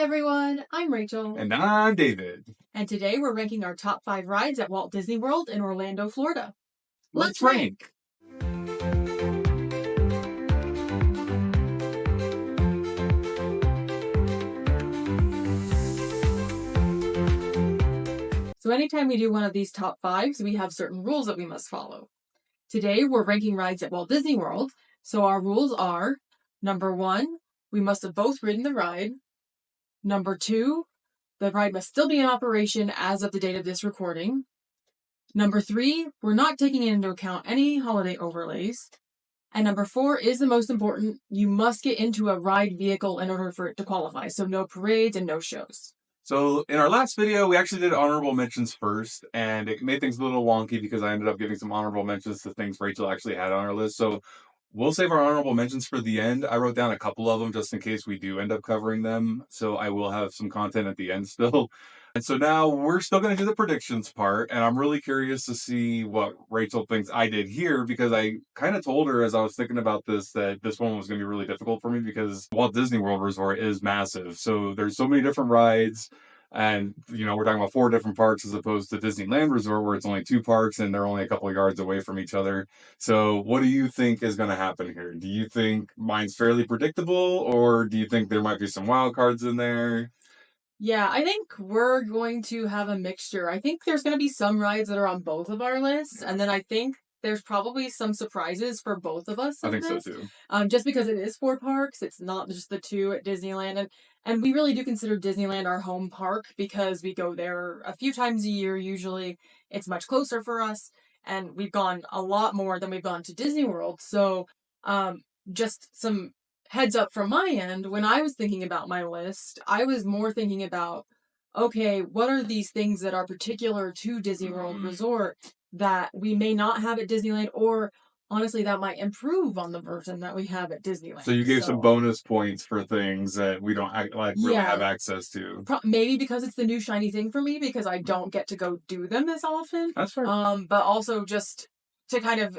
everyone, I'm Rachel. And I'm David. And today we're ranking our top 5 rides at Walt Disney World in Orlando, Florida. Let's rank! So anytime we do one of these top 5s, we have certain rules that we must follow. Today we're ranking rides at Walt Disney World, so our rules are: number 1, we must have both ridden the ride. Number 2, the ride must still be in operation as of the date of this recording. Number 3, we're not taking into account any holiday overlays. And number 4 is the most important. You must get into a ride vehicle in order for it to qualify. So no parades and no shows. So in our last video, we actually did honorable mentions first, and it made things a little wonky because I ended up giving some honorable mentions to things Rachel actually had on our list. So we'll save our honorable mentions for the end. I wrote down a couple of them just in case we do end up covering them. So I will have some content at the end still. And so now we're still going to do the predictions part, and I'm really curious to see what Rachel thinks I did here, because I kind of told her as I was thinking about this that this one was going to be really difficult for me because Walt Disney World Resort is massive. So there's so many different rides, and we're talking about 4 different parks as opposed to Disneyland Resort where it's only 2 parks and they're only a couple of yards away from each other. So what do you think is going to happen here? Do you think mine's fairly predictable, or do you think there might be some wild cards in there? Yeah, I think we're going to have a mixture. I think there's going to be some rides that are on both of our lists, and then I think there's probably some surprises for both of us. I think so too. Just because it is 4 parks, it's not just the 2 at Disneyland, and we really do consider Disneyland our home park because we go there a few times a year. Usually, it's much closer for us, and we've gone a lot more than we've gone to Disney World. So, just some heads up from my end, when I was thinking about my list, I was more thinking about, okay, what are these things that are particular to Disney World Resort that we may not have at Disneyland, or honestly, that might improve on the version that we have at Disneyland. So you gave some bonus points for things that we don't really have access to. Maybe because it's the new shiny thing for me, because I don't get to go do them as often. That's fair. But also just to kind of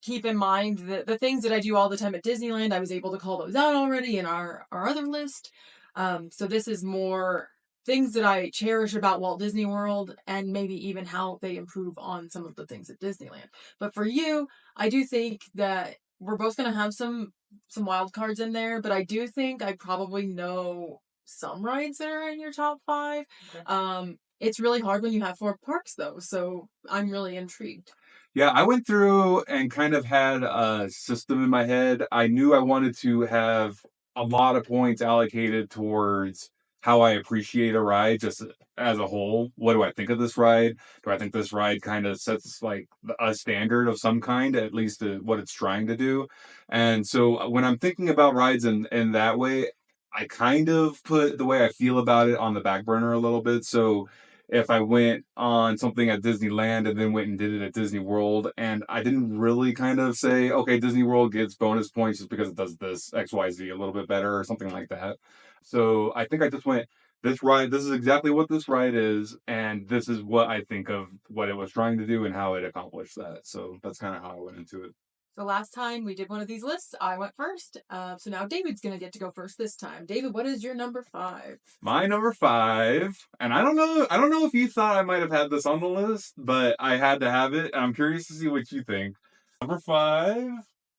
keep in mind that the things that I do all the time at Disneyland, I was able to call those out already in our other list. So this is more things that I cherish about Walt Disney World, and maybe even how they improve on some of the things at Disneyland. But for you, I do think that we're both going to have some wild cards in there, but I do think I probably know some rides that are in your top 5. Okay. It's really hard when you have 4 parks though, so I'm really intrigued. Yeah, I went through and kind of had a system in my head. I knew I wanted to have a lot of points allocated towards how I appreciate a ride just as a whole. What do I think of this ride? Do I think this ride kind of sets like a standard of some kind, at least what it's trying to do? And so when I'm thinking about rides in that way, I kind of put the way I feel about it on the back burner a little bit. So if I went on something at Disneyland and then went and did it at Disney World, and I didn't really kind of say, okay, Disney World gets bonus points just because it does this XYZ a little bit better or something like that. So I think I just went, this ride, this is exactly what this ride is, and this is what I think of what it was trying to do and how it accomplished that. So that's kind of how I went into it. So last time we did one of these lists, I went first. So now David's going to get to go first this time. David, what is your number 5? My number 5, and I don't know if you thought I might have had this on the list, but I had to have it. And I'm curious to see what you think. Number 5,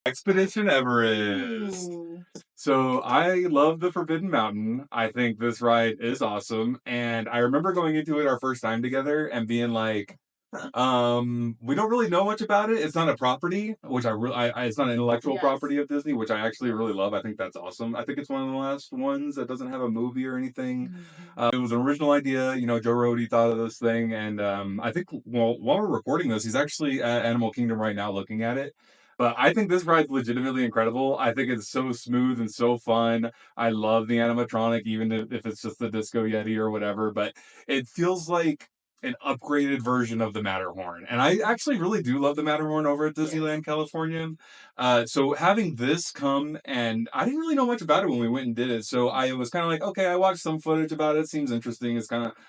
Expedition Everest. Ooh. So I love the Forbidden Mountain. I think this ride is awesome. And I remember going into it our first time together and being like, we don't really know much about it. It's not a property, which it's not an intellectual property of Disney, which I actually really love. I think that's awesome. I think it's one of the last ones that doesn't have a movie or anything. Mm-hmm. It was an original idea. Joe Rohde thought of this thing, and I think while we're recording this, he's actually at Animal Kingdom right now looking at it. But I think this ride's legitimately incredible. I think it's so smooth and so fun. I love the animatronic, even if it's just the Disco Yeti or whatever. But it feels like an upgraded version of the Matterhorn. And I actually really do love the Matterhorn over at Disneyland, California. So having this come, and I didn't really know much about it when we went and did it. So I was kind of like, okay, I watched some footage about it. It seems interesting.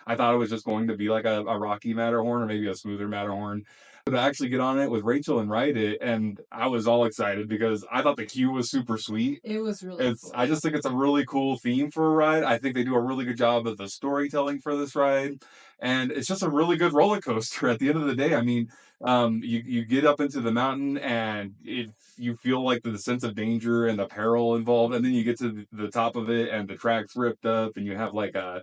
I thought it was just going to be like a rocky Matterhorn or maybe a smoother Matterhorn. to actually get on it with Rachel and ride it, and I was all excited because I thought the queue was super sweet. It was really It's cool. I just think it's a really cool theme for a ride. I think they do a really good job of the storytelling for this ride, and it's just a really good roller coaster at the end of the day. I mean, you get up into the mountain and you feel like the sense of danger and the peril involved, and then you get to the top of it and the track's ripped up, and you have like a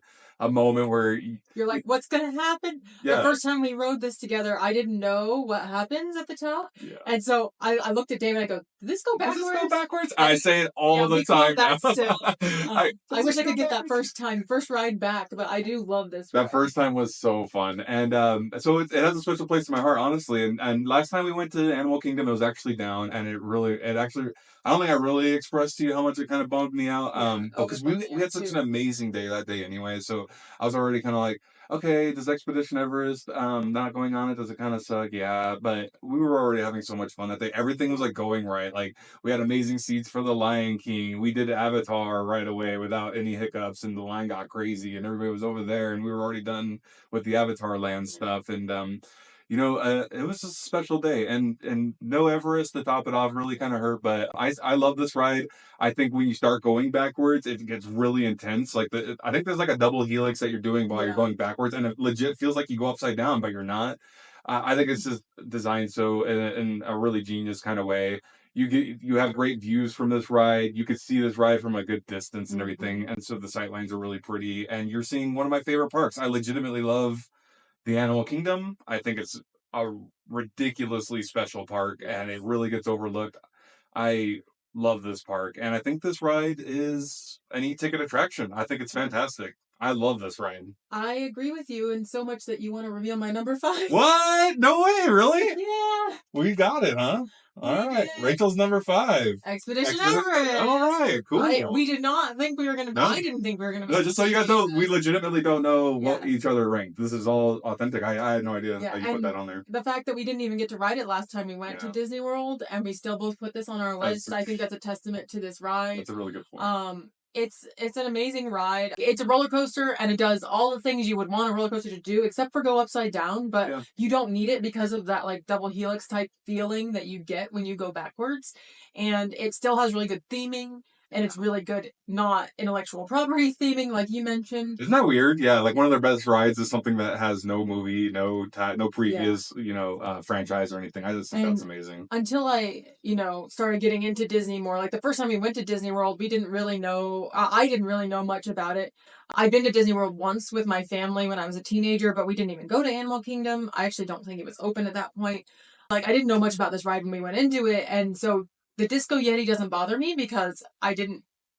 moment where You're like, what's gonna happen? The yeah, first time we rode this together, I didn't know what happens at the top. yeah. And so I looked at David and I go, did this go Does this go backwards? backwards? I say it Yeah, all the we quote time now. that still. I Does wish this I go could get that backwards? first ride back, but I do love this That ride. first time was so fun, and so it has a special place in my heart, honestly. And last time we went to Animal Kingdom, it was actually down, and it actually I don't think I really expressed to you how much it kind of bummed me out, Yeah. Oh, because it bummed me we out had such an too. amazing day that day anyway. So I was already kind of like, okay, does Expedition Everest not going on it? Does it kind of suck? Yeah, but we were already having so much fun that day. Everything was like going right. Like we had amazing seats for the Lion King. We did Avatar right away without any hiccups, and the line got crazy, and everybody was over there, and we were already done with the Avatar land Yeah. stuff, and it was a special day, and no Everest to top it off really kind of hurt, but I love this ride. I think when you start going backwards, it gets really intense. Like I think there's like a double helix that you're doing while you're Yeah. going backwards, and it legit feels like you go upside down, but you're not. I think it's just designed so in a really genius kind of way. You have great views from this ride. You could see this ride from a good distance and everything, Mhm. and so the sight lines are really pretty. And you're seeing one of my favorite parks. I legitimately love the Animal Kingdom. I think it's a ridiculously special park, and it Yes. really gets overlooked. I love this park, and I think this ride is an e-ticket attraction. I think it's fantastic. I love this ride. I agree with you, and so much that you want to reveal my number five. What? No way, really? Yeah, We got it, huh? we All right. did. Rachel's number 5. Expedition Expedition. All Everest. right, We cool. did not think we were gonna. No, I didn't think we were gonna no, be just so you guys doing know, we this. legitimately don't know what Yes. each other ranked. This is all authentic. I had no idea Yeah, that you put and that on there. the fact that we didn't even get to ride it last time we went to Yeah, Disney World, and we still both put this on our that's list, I think that's a testament to this ride. that's a really good point. It's an amazing ride. It's a roller coaster, and it does all the things you would want a roller coaster to do, except for go upside down. But Yeah. you don't need it because of that like double helix type feeling that you get when you go backwards, and it still has really good theming. And it's really good, not intellectual property theming, like you mentioned. Isn't that weird? Yeah, like one of their best rides is something that has no movie, no Yeah. previous, franchise or anything. I just think that's And amazing. until I started getting into Disney more, like the first time we went to Disney World, we didn't really know, I didn't really know much about it. I'd been to Disney World once with my family when I was a teenager, but we didn't even go to Animal Kingdom. I actually don't think it was open at that point. Like, I didn't know much about this ride when we went into it. And so the Disco Yeti doesn't bother me because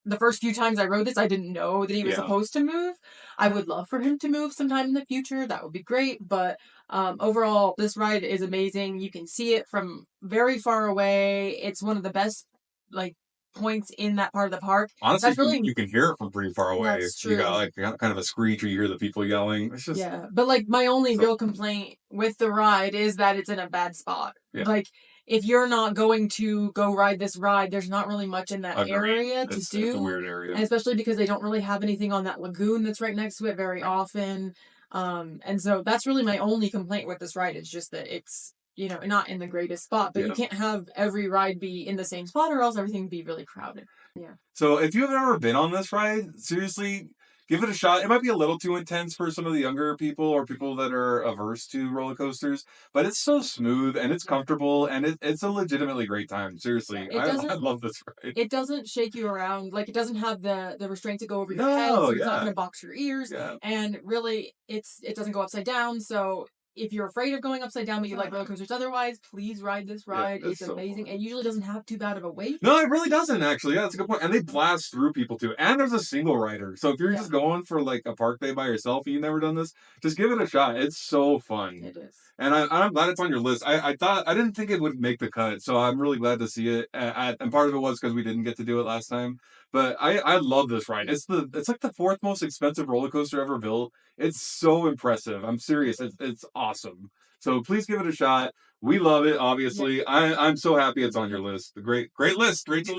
the first few times I rode this, I didn't know that he was Yeah. supposed to move. I would love for him to move sometime in the future. That would be great. But overall, this ride is amazing. You can see it from very far away. It's one of the best like points in that part of the park. Honestly, That's really you can hear it from pretty far away. that's You got true. like kind of a screech, or you hear the people yelling. It's just Yeah, but like my only so real complaint with the ride is that it's in a bad spot. yeah. Like if you're not going to go ride this ride, there's not really much in that Agreed. area to It's a do, weird area. and especially because they don't really have anything on that lagoon that's right next to it very Right. often. And so that's really my only complaint with this ride is just that it's not in the greatest spot. But you Yeah. can't have every ride be in the same spot, or else everything would be really crowded. Yeah. So if you've ever been on this ride, seriously, give it a shot. It might be a little too intense for some of the younger people or people that are averse to roller coasters, but it's so smooth and it's comfortable, and it's a legitimately great time. Yeah. Seriously, It I doesn't love this ride. it doesn't shake you around, like it doesn't have the restraints that go over your head, No, so it's not yeah, going to box your ears, yeah. and really it doesn't go upside down. So if you're afraid of going upside down but you like roller coasters otherwise, please ride this Yeah, ride. it's It's so amazing. fun. It usually doesn't have too bad of a wait. No, it really doesn't actually. Yeah, that's a good point. And they blast through people too. And there's a single rider. So if you're Yeah, just going for like a park day by yourself and you've never done this, just give it a shot. It's so fun. it is. And I'm glad it's on your list. I didn't think it would make the cut, so I'm really glad to see it. And part of it was because we didn't get to do it last time. But I love this ride. It's like the fourth most expensive roller coaster ever built. It's so impressive. I'm serious. It's awesome. So please give it a shot. We love it, Yes. obviously. I'm so happy it's on your list. Great list, Rachel.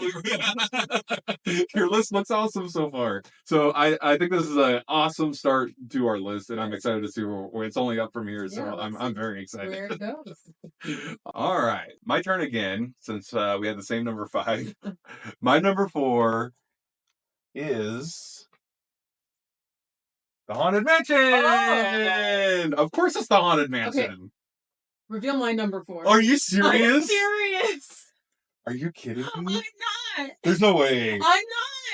Your list looks awesome so far. So I think this is an awesome start to our list, and I'm excited to see where it's only up from here. Yeah, So let's I'm see very excited. where it goes. All right, my turn again. Since we had the same number 5, my number 4 is the Haunted Oh! Mansion. Of course, it's the Haunted Okay, Mansion. reveal my number 4. Are you I'm serious? serious. Are you kidding I'm me? not. There's no way. I'm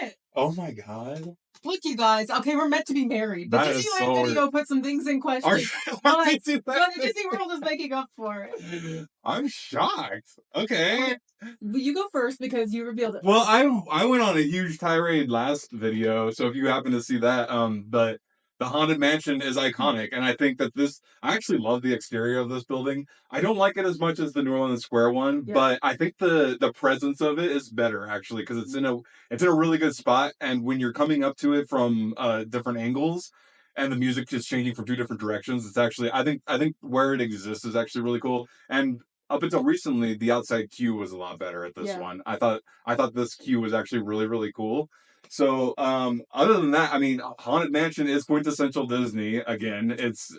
not. Oh my god. Look, you guys. Okay, we're meant to be married. The That is Disneyland so. video put some things in Are, question, are but you doing but the that? Disney World is making up for it. I'm shocked. Okay. Okay, well, you go first because you revealed it Well, first. I went on a huge tirade last video, so if you happen to see that, but the Haunted Mansion is iconic, and I think that I actually love the exterior of this building. I don't like it as much as the New Orleans Square one, Yeah. but I think the presence of it is better actually because it's in a really good spot, and when you're coming up to it from different angles, and the music is changing from two different directions, it's actually I think where it exists is actually really cool, and up until recently, the outside queue was a lot better at this Yeah. one. I thought this queue was actually really cool. So other than that, I mean, Haunted Mansion is quintessential Disney. Again, it's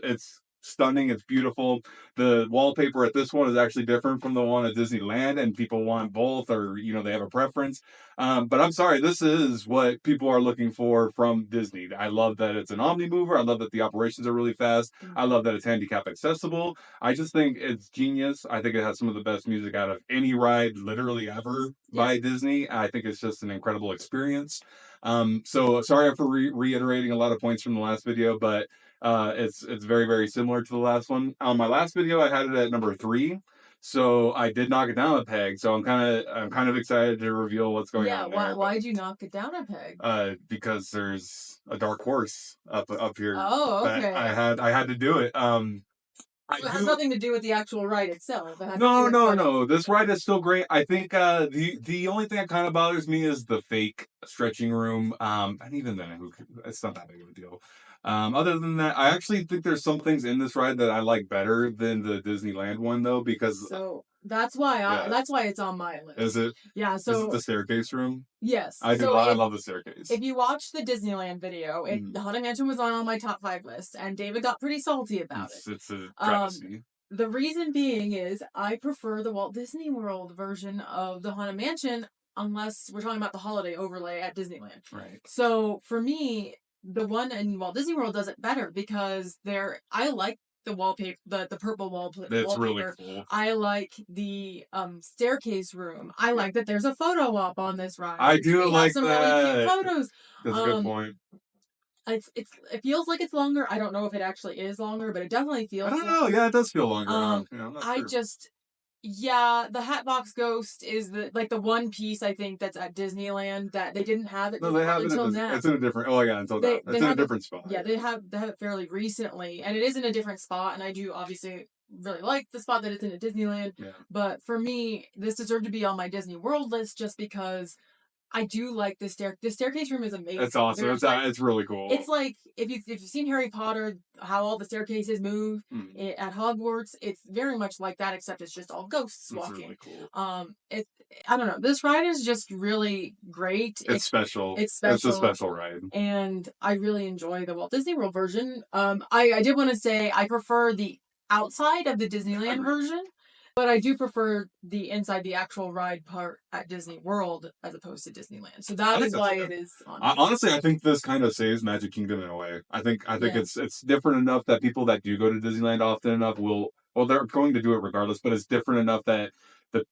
stunning. It's beautiful. The wallpaper at this one is actually different from the one at Disneyland, and people want both, or they have a preference. But I'm sorry, this is what people are looking for from Disney. I love that it's an omni mover. I love that the operations are really fast. I love that it's handicap accessible. I just think it's genius. I think it has some of the best music out of any ride, literally ever, by Disney. I think it's just an incredible experience. So sorry for reiterating a lot of points from the last video, but it's very similar to the last one. On my last video, I had it at number 3. So I did knock it down a peg. So I'm kind of excited to reveal what's going Yeah, on there. why'd you knock it down a peg? Because there's a dark horse up here Oh, that okay. I had to do it. I So it has do. nothing to do with the actual ride itself. It has to do with No. This ride is still great. I think the only thing that kind of bothers me is the fake stretching room. And even then, it's not that big of a deal. Other than that, I actually think there's some things in this ride that I like better than the Disneyland one, though, because So yeah, that's why it's on my list. is it Yeah, is it so the staircase room? yes. I do. So I love the staircase. if you watch the Disneyland video, the Haunted Mansion was on my top 5 list, and David got pretty salty about it. It's a Um, travesty. the reason being is I prefer the Walt Disney World version of the Haunted Mansion, unless we're talking about the holiday overlay at Disneyland. Right. So for me, the one in Walt Disney World does it better because I like the wallpaper, the purple That's really wallpaper. cool. I like the staircase room. I like that there's a photo op on this ride. I do We have like some really cute that. photos. That's a good point. It feels like it's longer. I don't know if it actually is longer, but it definitely feels. I don't know. Yeah, it does feel longer. I'm not I sure. just the Hatbox Ghost is the one piece I think that's at Disneyland that they didn't have it No, they have it. until now. It's in a different. Oh yeah, until now. It's in a different spot. Yeah, they have it fairly recently, and it is in a different spot. And I do obviously really like the spot that it's in at Disneyland. Yeah. But for me, this deserved to be on my Disney World list just because I do like the staircase room is amazing. It's awesome. It's really cool. It's like if you've seen Harry Potter, how all the staircases move at Hogwarts. It's very much like that, except it's just all ghosts walking. It's really cool. I don't know. This ride is just really great. It's special. It's special. It's a special ride, and I really enjoy the Walt Disney World version. I did want to say I prefer the outside of the Disneyland version. But I do prefer the inside, the actual ride part at Disney World as opposed to Disneyland. So that is why it is on. Honestly, I think this kind of saves Magic Kingdom in a way. I think it's different enough that people that do go to Disneyland often enough they're going to do it regardless, but it's different enough that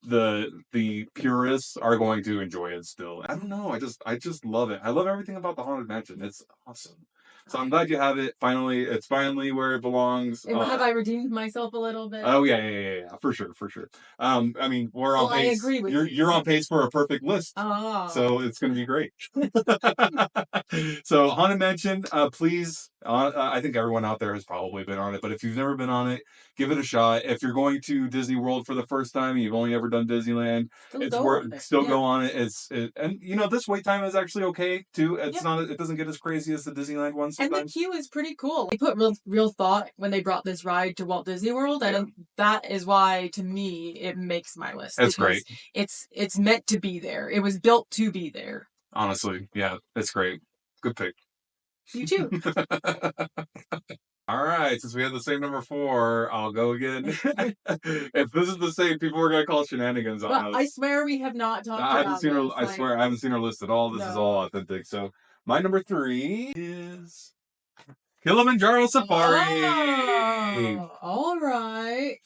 the purists are going to enjoy it still. I don't know. I just love it. I love everything about the Haunted Mansion. It's awesome. So I'm glad you have it. Finally, it's finally where it belongs. Have I redeemed myself a little bit? Oh yeah, for sure. I mean, we're on pace. I agree with you're on pace for a perfect list. Oh. So it's going to be great. So Haunted Mansion, please. I think everyone out there has probably been on it, but if you've never been on it, give it a shot. If you're going to Disney World for the first time, and you've only ever done Disneyland, go on it. And this wait time is actually okay too. It doesn't get as crazy as the Disneyland one. And the queue is pretty cool. They put real thought when they brought this ride to Walt Disney World, and that is why, to me, it makes my list. That's great. It's meant to be there. It was built to be there. Honestly, yeah, it's great. Good pick. You too. All right, since we had the same number 4, I'll go again. If this is the same, people are gonna call shenanigans on us. I swear we have not talked I haven't about seen her. this. I swear I haven't seen her list at all. This is all authentic. So my number 3 is Kilimanjaro Safari. Oh, all right.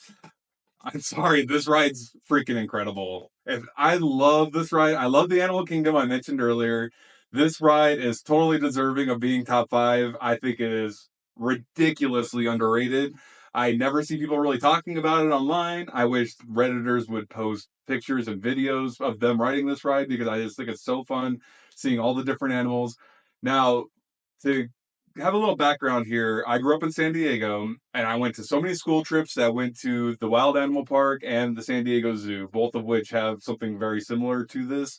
I'm sorry, this ride's freaking incredible. I love this ride. I love the Animal Kingdom I mentioned earlier. This ride is totally deserving of being top 5. I think it is ridiculously underrated. I never see people really talking about it online. I wish Redditors would post pictures and videos of them riding this ride because I just think it's so fun seeing all the different animals. Now, to have a little background here, I grew up in San Diego and I went to so many school trips that went to the Wild Animal Park and the San Diego Zoo, both of which have something very similar to this,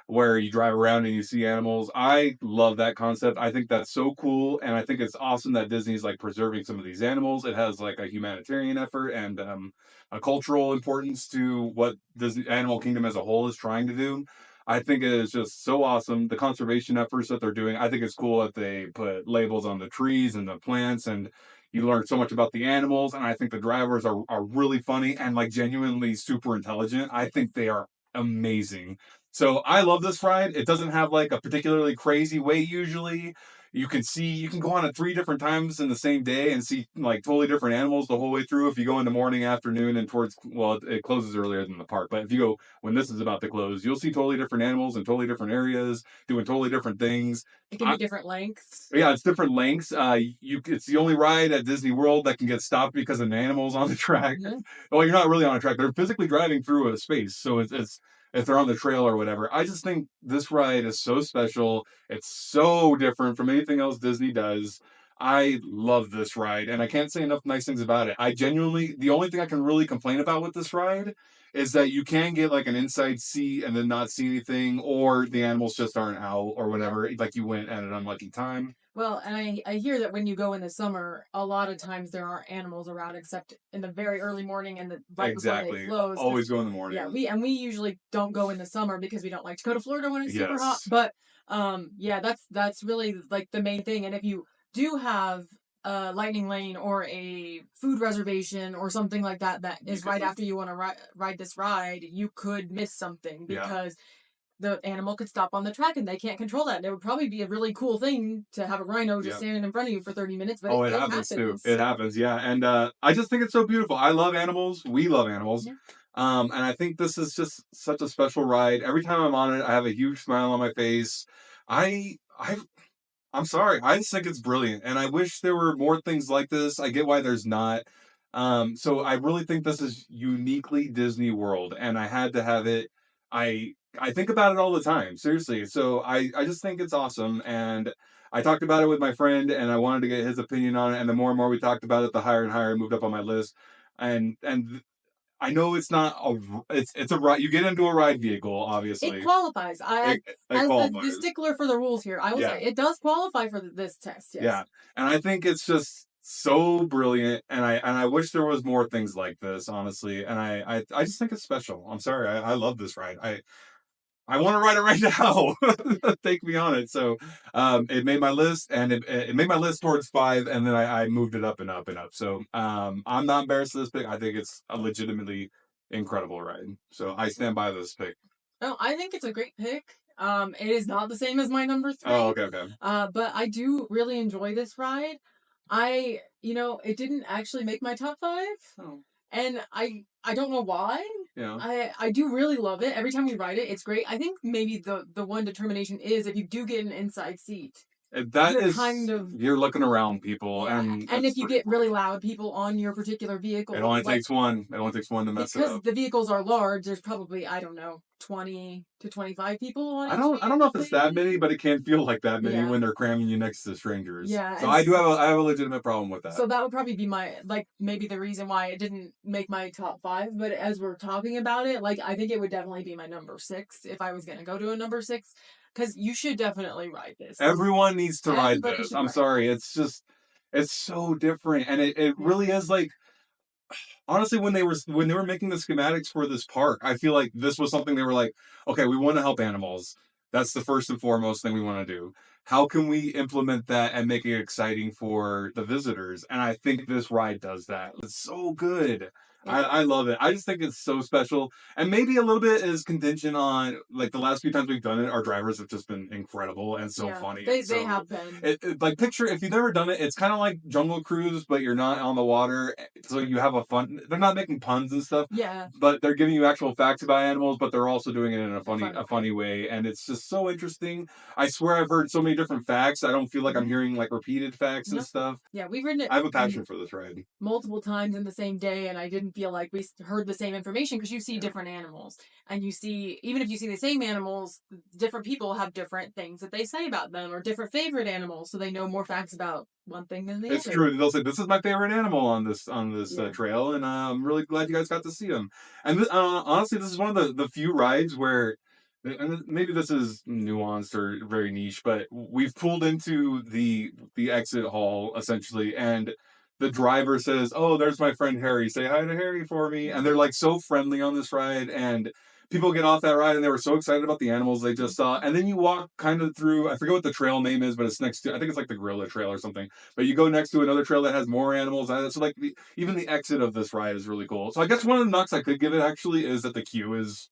where you drive around and you see animals. I love that concept. I think that's so cool. And I think it's awesome that Disney's like preserving some of these animals. It has like a humanitarian effort and a cultural importance to what Disney Animal Kingdom as a whole is trying to do. I think it is just so awesome. The conservation efforts that they're doing. I think it's cool that they put labels on the trees and the plants, and you learn so much about the animals. And I think the drivers are really funny and like genuinely super intelligent. I think they are amazing. So I love this ride. It doesn't have like a particularly crazy wait usually. You can go on it 3 different times in the same day and see like totally different animals the whole way through. If you go in the morning, afternoon, and towards, well, it closes earlier than the park. But if you go when this is about to close, you'll see totally different animals in totally different areas doing totally different things. It can be different lengths. Yeah, it's different lengths. It's the only ride at Disney World that can get stopped because of animals on the track. Mm-hmm. Well, you're not really on a track; they're physically driving through a space, so it's if they're on the trail or whatever. I just think this ride is so special. It's so different from anything else Disney does. I love this ride, and I can't say enough nice things about it. I genuinely, the only thing I can really complain about with this ride is that you can get like an inside seat and then not see anything, or the animals just aren't out or whatever. Like you went at an unlucky time. Well, and I hear that when you go in the summer, a lot of times there aren't animals around except in the very early morning and right before they close. Always go in the morning. Yeah, we usually don't go in the summer because we don't like to go to Florida when it's super hot. But yeah, that's really like the main thing. And if you do have a lightning lane or a food reservation or something like that is right after you want to ride this ride, you could miss something because the animal could stop on the track and they can't control that. And it would probably be a really cool thing to have a rhino just standing in front of you for 30 minutes. But it happens too. It happens, yeah. And I just think it's so beautiful. I love animals. We love animals. Yeah. And I think this is just such a special ride. Every time I'm on it, I have a huge smile on my face. I'm sorry. I just think it's brilliant. And I wish there were more things like this. I get why there's not. So I really think this is uniquely Disney World, and I had to have it. I think about it all the time, seriously. So I just think it's awesome. And I talked about it with my friend and I wanted to get his opinion on it. And the more and more we talked about it, the higher and higher it moved up on my list. And I know it's not it's a ride. You get into a ride vehicle, obviously. It qualifies. As the stickler for the rules here, I will say it does qualify for this test. Yes. Yeah. And I think it's just so brilliant, and I wish there was more things like this, honestly. And I just think it's special. I'm sorry, I love this ride. I want to ride it right now. Take me on it. So it made my list, and it made my list towards 5, and then I moved it up and up and up. So I'm not embarrassed of this pick. I think it's a legitimately incredible ride. So I stand by this pick. Oh, I think it's a great pick. It is not the same as my number 3. Oh, okay. But I do really enjoy this ride. It didn't actually make my top 5. Oh. And I don't know why. Yeah. I do really love it. Every time we ride it, it's great. I think maybe the one determination is if you do get an inside seat. That is kind of, you're looking around people, and if you get really loud people on your particular vehicle, it only takes one. It only takes one to mess it up. Because the vehicles are large, there's probably 20 to 25 people on. I don't know if it's that many, but it can feel like that many when they're cramming you next to strangers. Yeah. So I have a legitimate problem with that. So that would probably be maybe the reason why it didn't make my top 5. But as we're talking about it, I think it would definitely be my number 6 if I was gonna go to a number 6. because you should definitely ride this. Everyone needs to ride Everybody this. should I'm ride sorry. It's so different. And it Yeah. really is like, honestly, when they were making the schematics for this park, I feel like this was something they were like, okay, we want to help animals. That's the first and foremost thing we want to do. How can we implement that and make it exciting for the visitors? And I think this ride does that. It's so good. It I is. love it. I just think it's so special. And maybe a little bit is contingent on like the last few times we've done it, our drivers have just been incredible and so Yeah, funny. they And they so have been. like picture if you've never done it, it's kind of like Jungle Cruise, but you're not on the water, so you have a fun. They're not making puns and stuff, Yeah, but they're giving you actual facts about animals, but they're also doing it in a fun a way. funny way, and it's just so interesting. I swear I've heard so many different facts. I don't feel like I'm Mhm. hearing like repeated facts and No, stuff. yeah, we've ridden it I have a passion for this ride. multiple times in the same day, and I didn't feel like we heard the same information because you see Yeah. different animals, and you see even if you see the same animals, different people have different things that they say about them or different favorite animals, so they know more facts about one thing than the It's other. true. They'll say this is my favorite animal on this Yeah. trail, and I'm really glad you guys got to see them. And honestly, this is one of the few rides where, and maybe this is nuanced or very niche, but we've pulled into the exit hall essentially, and the driver says, "Oh, there's my friend Harry. Say hi to Harry for me." And they're like so friendly on this ride, and people get off that ride and they were so excited about the animals they just saw. And then you walk kind of through, I forget what the trail name is, but it's next to, I think it's like the Gorilla Trail or something. But you go next to another trail that has more animals on it. So like even the exit of this ride is really cool. So I guess one of the knocks I could give it actually is that the queue is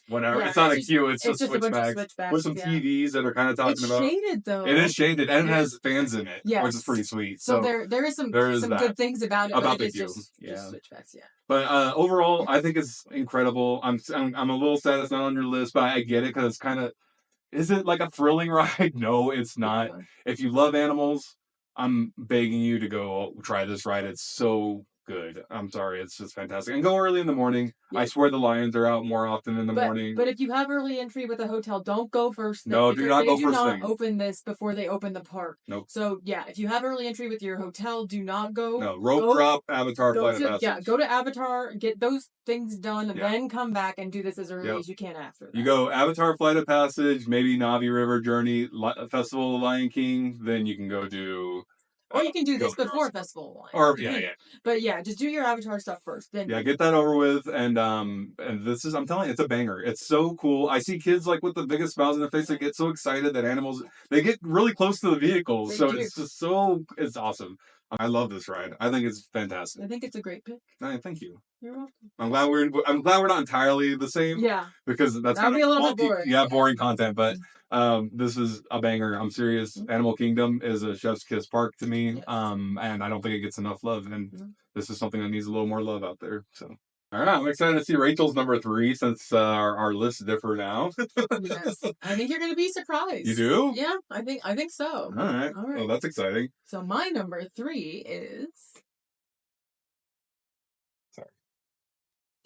whatever. Yeah, It's not a queue, it's it's just just a bunch of switchbacks with switchbacks. some Yeah, TVs that are kind of talking it's about. shaded It though. is shaded and it It has is. fans in it, which is Yes. pretty sweet. So So there is there is some that good things about it, but about it the is queue. just Yeah. switchbacks. Yeah. But overall, I think it's incredible. I'm a little sad it's not on your list, but I get it because it's kind of, is it like a thrilling ride? No, it's It's not. fun. If you love animals, I'm begging you to go try this ride. It's so good. I'm sorry, it's just fantastic. And go early in the morning. I Yeah. swear the lions are out more often in the morning. But if you have early entry with a hotel, don't go first thing No, do because not they go do first not thing. open this before they open the park. Nope. So yeah, if you have early entry with your hotel, do not go. No, rope drop, Avatar, Go Flight of to Passage. go to Avatar, get those things done, and Yeah. then come back and do this as early Yep. as you can after that. You go Avatar, Flight of Passage, maybe Navi River Journey, Festival of the Lion King. Then you can go do. Or you can do this Go before Festival of Lions. or yeah. But yeah, just do your Avatar stuff first. Then Yeah, get that over with, and this is, I'm telling you, it's a banger. It's so cool. I see kids like with the biggest smiles on their face. They get so excited that animals, they get really close to the vehicles. They So do. it's just it's awesome. I love this ride. I think it's fantastic. I think it's a great pick. Thank you. You're welcome. I'm glad we're not entirely the same. Yeah. Because that's That kind would of be a little bit boring. yeah, boring content. But this is a banger. I'm serious. Mhm. Animal Kingdom is a chef's kiss park to me. Yes. And I don't think it gets enough love. And Mhm. this is something that needs a little more love out there. So. All right, I'm excited to see Rachel's number 3 since our lists differ now. Yes. I think you're gonna be surprised. You do? Yeah, I think so. All right. All right. Well, that's exciting. So my number 3 is Sorry.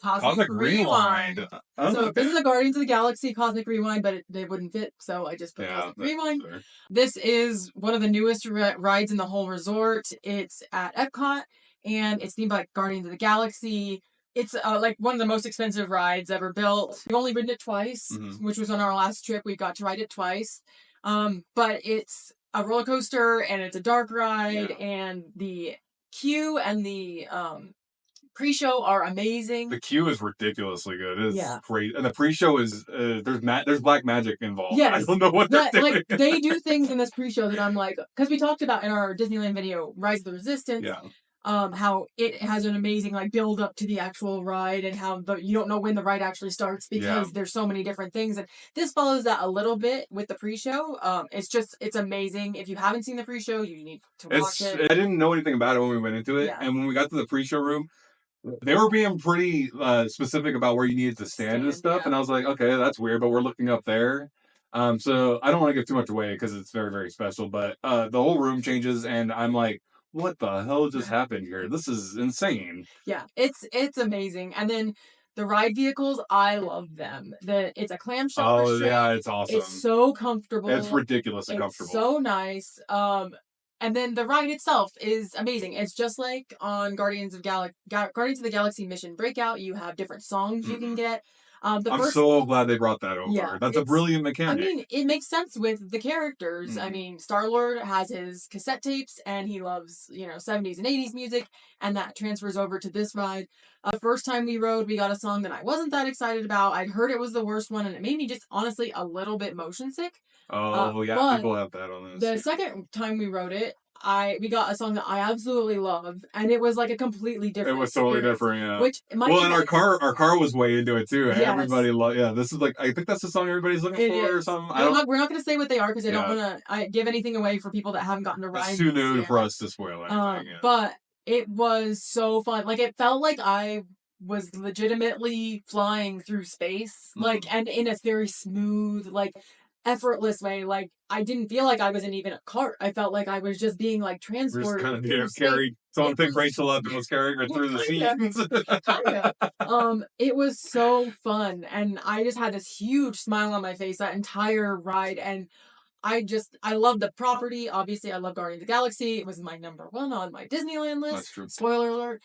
Cosmic Rewind. Oh, So okay. this is a Guardians of the Galaxy Cosmic Rewind, but they wouldn't fit, so I just put Cosmic Rewind. Fair. This is one of the newest rides in the whole resort. It's at EPCOT, and it's themed like Guardians of the Galaxy. It's like one of the most expensive rides ever built. We've only ridden it twice, which was on our last trip. We got to ride it twice. But it's a roller coaster, and it's a dark ride, and the queue and the pre-show are amazing. The queue is ridiculously good. It's Yeah. great, and the pre-show is there's black magic involved. Yes. I don't know what they're doing. Like they do things in this pre-show that I'm like, because we talked about in our Disneyland video, Rise of the Resistance. Yeah. How it has an amazing like build up to the actual ride, and how you don't know when the ride actually starts because there's so many different things. And this follows that a little bit with the pre-show. It's amazing. If you haven't seen the pre-show, you need to watch it. I didn't know anything about it when we went into it, and when we got to the pre-show room, they were being pretty specific about where you needed to stand and stuff, and I was like, okay, that's weird, but we're looking up there. So I don't want to give too much away because it's very, very special, but the whole room changes, and I'm like, what the hell just happened here? This is insane. Yeah, it's amazing. And then the ride vehicles, I love them. It's a clamshell restraint. Yeah, it's awesome. It's so comfortable. It's ridiculously comfortable. So nice. And then the ride itself is amazing. It's just like on Guardians of the Galaxy Mission Breakout. You have different songs you can get. The I'm first so glad they brought that Yeah, over. That's a it's brilliant I mechanic. mean, it makes sense with the characters. I Mhm. mean, Star-Lord has his cassette tapes and he loves, 70s and 80s music, and that transfers over to this ride. The first time we rode, we got a song that I wasn't that excited about. I'd heard it was the worst one and it made me just honestly a little bit motion sick. Oh, yeah, But people have that on this. the Yeah. second time we wrote it, we got a song that I absolutely love, and it was like a completely It different was totally experience, different, yeah. which might Well, be and why. our car was way into it too. Yes, Yeah, this is like, I think that's the song everybody's looking it for or is. something. I And don't, we're not going to say what they are because I don't yeah, want to give anything away for people that haven't gotten to it's ride too these new yet. for us to spoil anything. Yeah. But it was so fun. Like it felt like I was legitimately flying through space, like, Mhm. and in a very smooth, like, effortless way. Like I didn't feel like I was in even a cart. I felt like I was just being like We're just kind transported of, through space. carried. Someone It picked was Rachel up and was carrying her well, through the kinda, scenes. kinda. It was so fun, and I just had this huge smile on my face that entire ride, and I love the property. Obviously, I love Guardians of the Galaxy. It was my number one on my Disneyland That's list. true. Spoiler alert.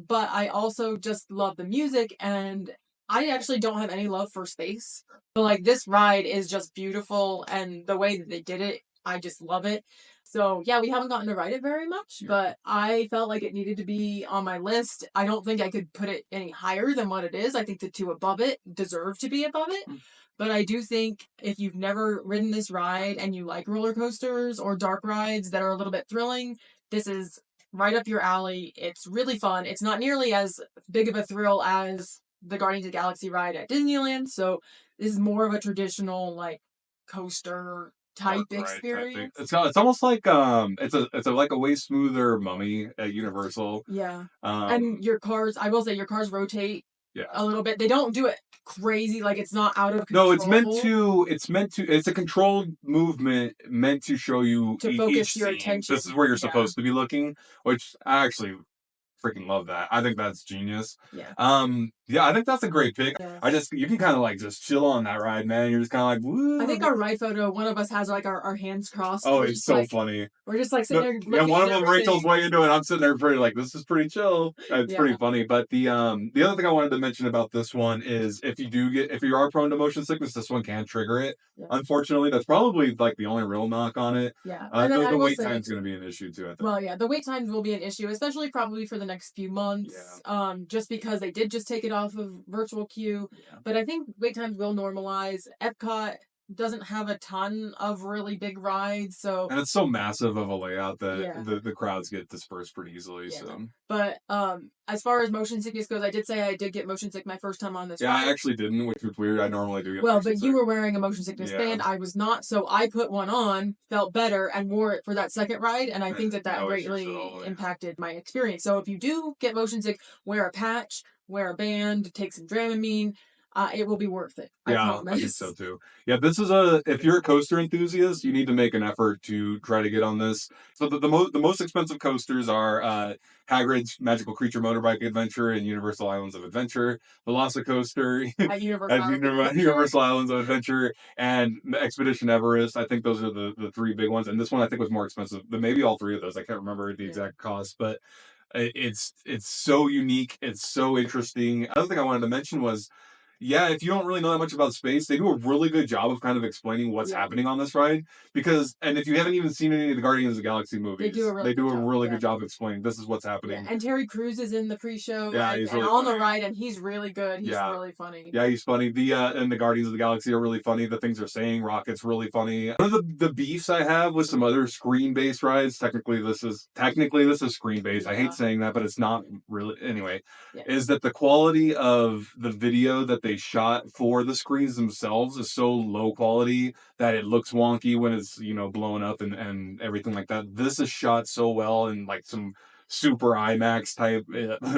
But I also just love the music, and I actually don't have any love for space. But like this ride is just beautiful, and the way that they did it, I just love it. So yeah, we haven't gotten to ride it very much, Yeah. but I felt like it needed to be on my list. I don't think I could put it any higher than what it is. I think the two above it deserve to be above it. Mm. But I do think if you've never ridden this ride and you like roller coasters or dark rides that are a little bit thrilling, this is right up your alley. It's really fun. It's not nearly as big of a thrill as the Guardians of the Galaxy ride at Disneyland. So this is more of a traditional like coaster type Dark ride type thing. experience. It's almost like it's a like a way smoother Mummy at Universal. Yeah. Um And your cars, I will say your cars rotate yeah. a little bit. They don't do it crazy, like it's not out of No, control it's a controlled movement meant to show you to each focus your scene. This is attention. where you're Yeah. supposed to be looking, which I actually freaking love that. I think that's genius. Yeah. Yeah, I think that's a great pick. Yes. You can kind of like just chill on that ride, man. You're just kind of like, I think woo. our ride photo, one of us has like our hands crossed. Oh, it's so funny. We're just like sitting No, there yeah, looking one at of them Rachel's everything. way into it. I'm sitting there pretty like this is pretty chill. It's pretty Yeah. funny. But the other thing I wanted to mention about this one is if you are prone to motion sickness, this one can trigger it. Yeah. Unfortunately, that's probably like the only real knock on it. Yeah. And then I The will wait say, time's going to be an issue too. I think. well, yeah, the wait times will be an issue, especially probably for the next few months. Yeah. Just because they did just take it off of virtual queue. Yeah. But I think wait times will normalize. Epcot doesn't have a ton of really big rides, so And it's so massive of a layout that yeah. the crowds get dispersed pretty easily. Yeah. So But as far as motion sickness goes, I did say I did get motion sick my first time on this yeah, ride. I actually didn't, which was weird. I normally do get Well, motion but sick. you were wearing a motion sickness Yeah. band. I was not, so I put one on, felt better, and wore it for that second ride. And I think that No issues at greatly all, yeah. impacted my experience. So if you do get motion sick, wear a patch, wear a band, take some Dramamine. It will be worth it. I Yeah, I think promise. so too. Yeah, this is if you're a coaster enthusiast, you need to make an effort to try to get on this. So the most expensive coasters are Hagrid's Magical Creature Motorbike Adventure and Universal Islands of Adventure, Velocicoaster At Universal at Islands of Adventure. Universal Islands of Adventure, and Expedition Everest. I think those are the three big ones, and this one I think was more expensive than maybe all three of those. I can't remember the exact cost, but it's so unique. It's so interesting. Another thing I wanted to mention was, yeah, if you don't really know that much about space, they do a really good job of kind of explaining what's Yeah. happening on this ride. And if you haven't even seen any of the Guardians of the Galaxy movies, They do a really good good job of explaining this is what's Yeah, happening. and Terry Crews is in the pre-show, Yeah, like, he's and really on the funny. ride, and he's really good. He's Yeah. really funny. Yeah, he's funny. And the Guardians of the Galaxy are really funny. The things they're saying, Rocket's really funny. One of the beefs I have with some other screen-based rides, technically this is screen-based. I Yeah. hate saying that, but it's not really. Anyway, Yeah. is that the quality of the video that they shot for the screens themselves is so low quality that it looks wonky when it's blown up and everything like that. This is shot so well in like some super IMAX type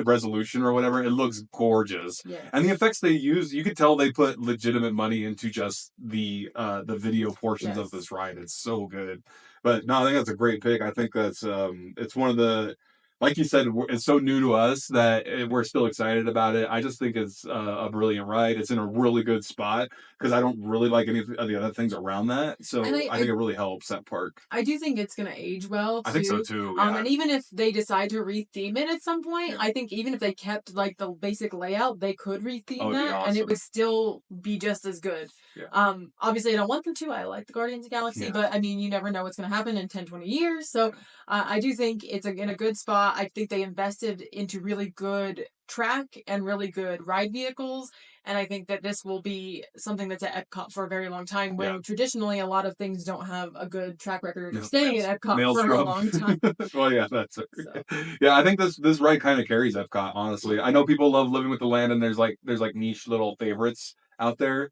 resolution or whatever. It looks gorgeous. Yeah. And the effects they use, you could tell they put legitimate money into just the video portions of Yes. this ride. It's so good. But no, I think that's a great pick. I think that's it's one of the like you said, it's so new to us that we're still excited about it. I just think it's a brilliant ride. It's in a really good spot because I don't really like any of the other things around that. And So I think it really helps that park. I do think it's gonna age well I think so too. too. Yeah. And even if they decide to retheme it at some point, Yeah. I think even if they kept like the basic layout, they could retheme Oh, it'd be that, and it awesome. would still be just as good. Yeah. Obviously, I don't want them to. I like the Guardians of the Galaxy, Yeah. but I mean, you never know what's gonna happen in 10, 20 years. So Yeah. I do think it's in a good spot. I think they invested into really good track and really good ride vehicles. And I think that this will be something that's at Epcot for a very long time, when Yeah. traditionally a lot of things don't have a good track record of Yeah, staying at Epcot nail for a scrub. long time. Well, yeah, that's it. So Yeah, I think this ride kind of carries Epcot. Honestly, I know people love Living with the Land, and there's like niche little favorites out there.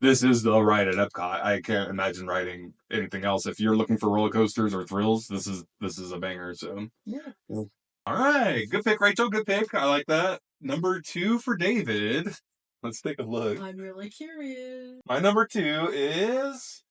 This is the ride at Epcot. I can't imagine riding anything else. If you're looking for roller coasters or thrills, this is a banger. So, yeah. yeah. All right, good pick, Rachel. Good pick. I like that. Number 2 for David. Let's take a look. I'm really curious. My number 2 is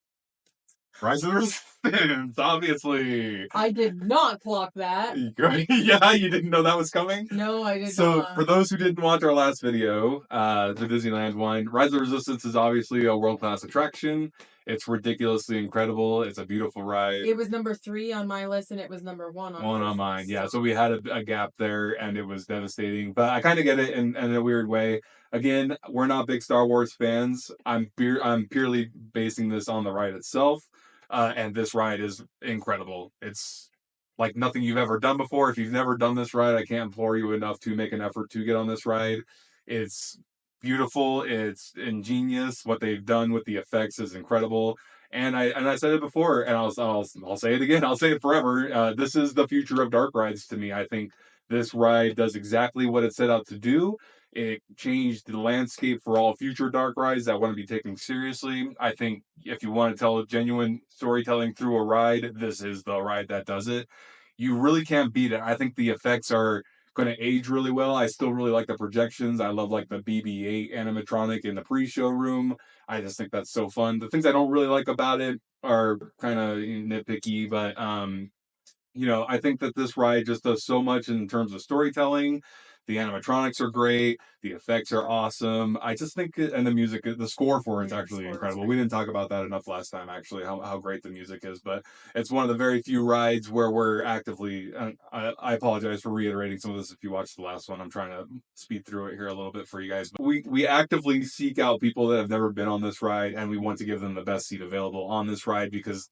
Rise of the Resistance, obviously. I did not clock that. Yeah, you didn't know that was coming? No, I did So, not. for those who didn't watch our last video, the Disneyland one, Rise of the Resistance is obviously a world-class attraction. It's ridiculously incredible. It's a beautiful ride. It was number 3 on my list, and it was number 1 on One his on mine, list. yeah. So we had a gap there, and it was devastating. But I kind of get it in a weird way. Again, we're not big Star Wars fans. I'm purely basing this on the ride itself, and this ride is incredible. It's like nothing you've ever done before. If you've never done this ride, I can't implore you enough to make an effort to get on this ride. It's beautiful. It's ingenious. What they've done with the effects is incredible. And I said it before, and I'll say it again. I'll say it forever. This is the future of dark rides to me. I think this ride does exactly what it set out to do. It changed the landscape for all future dark rides that want to be taken seriously. I think if you want to tell genuine storytelling through a ride, this is the ride that does it. You really can't beat it. I think the effects are going to age really well. I still really like the projections. I love like the BB-8 animatronic in the pre-show room. I just think that's so fun. The things I don't really like about it are kind of nitpicky, but I think that this ride just does so much in terms of storytelling. The animatronics are great. The effects are awesome. I just think, and the music, the score for it's Yeah, the actually score is incredible. great. We didn't talk about that enough last time, actually, how great the music is. But it's one of the very few rides where we're actively, and I apologize for reiterating some of this if you watched the last one. I'm trying to speed through it here a little bit for you guys. But we actively seek out people that have never been on this ride, and we want to give them the best seat available on this ride because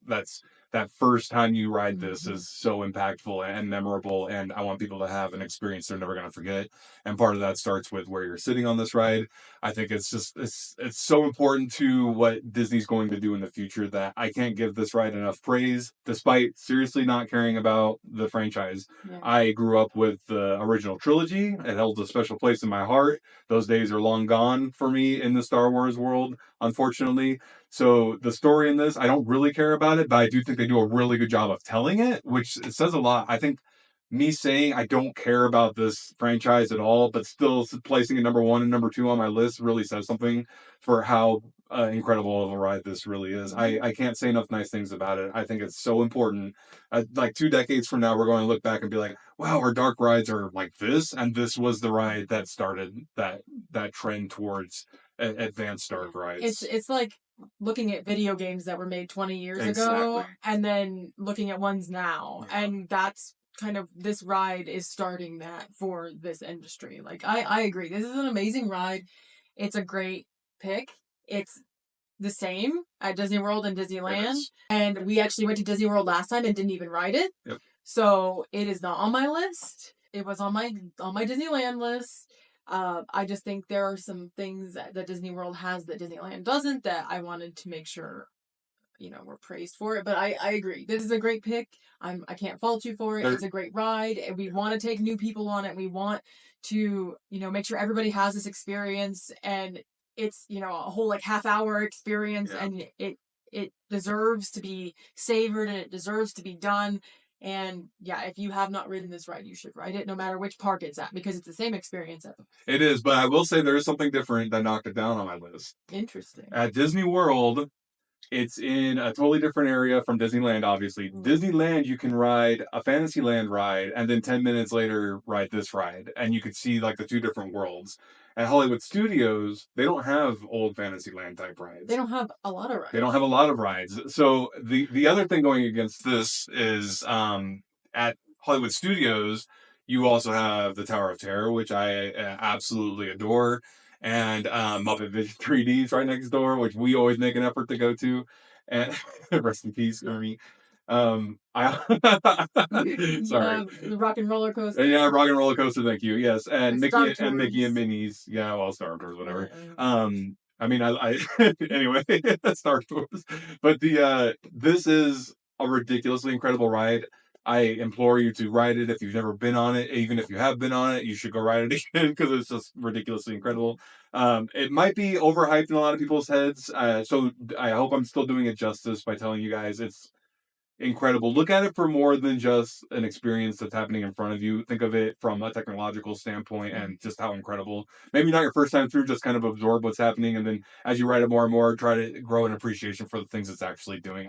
that first time you ride this is so impactful and memorable, and I want people to have an experience they're never going to forget. And part of that starts with where you're sitting on this ride. I think it's so important to what Disney's going to do in the future that I can't give this ride enough praise, despite seriously not caring about the franchise. Yeah. I grew up with the original trilogy. It held a special place in my heart. Those days are long gone for me in the Star Wars world, unfortunately. So the story in this, I don't really care about it, but I do think they do a really good job of telling it, which says a lot. I think me saying I don't care about this franchise at all, but still placing it number 1 and number 2 on my list really says something for how incredible of a ride this really is. I can't say enough nice things about it. I think it's so important. Like 2 decades from now, we're going to look back and be like, wow, our dark rides are like this, and this was the ride that started that trend towards advanced dark rides. It's like looking at video games that were made 20 years ago, Exactly. and then looking at ones now. Yeah. And that's kind of, this ride is starting that for this industry. Like, I agree. This is an amazing ride. It's a great pick. It's the same at Disney World and Disneyland. And we actually went to Disney World last time and didn't even ride it. Yep. So it is not on my list. It was on my Disneyland list. I just think there are some things that Disney World has that Disneyland doesn't, that I wanted to make sure, we're praised for it. But I agree. This is a great pick. I can't fault you for it. It's a great ride, and we want to take new people on it. We want to, make sure everybody has this experience, and it's, a whole like half-hour experience, and it deserves to be savored, and it deserves to be done. And yeah, if you have not ridden this ride, you should ride it, no matter which park it's at, because it's the same experience at the. It is, but I will say there is something different that knocked it down on my list. Interesting. At Disney World, It's in a totally different area from Disneyland, obviously. Disneyland, you can ride a Fantasyland ride, and then 10 minutes later, ride this ride, and you could see like the two different worlds. At Hollywood Studios, they don't have old Fantasyland type rides. They don't have a lot of rides. They don't have a lot of rides. So the other thing going against this is at Hollywood Studios, you also have the Tower of Terror, which I absolutely adore, and Muppet Vision 3D is right next door, which we always make an effort to go to. And rest in peace, Ernie. I sorry. The Rock and Roller Coaster. Yeah, Rock and Roller Coaster. Thank you. Yes, and Star Mickey and Tours. Minnie's. Yeah, well, Star Tours, whatever. I mean, I anyway, Star Tours. But this is a ridiculously incredible ride. I implore you to ride it if you've never been on it. Even if you have been on it, you should go ride it again because it's just ridiculously incredible. It might be overhyped in a lot of people's heads, so I hope I'm still doing it justice by telling you guys it's incredible. Look at it for more than just an experience that's happening in front of you. Think of it from a technological standpoint and just how incredible. Maybe not your first time through, just kind of absorb what's happening, and then as you ride it more and more, try to grow an appreciation for the things it's actually doing.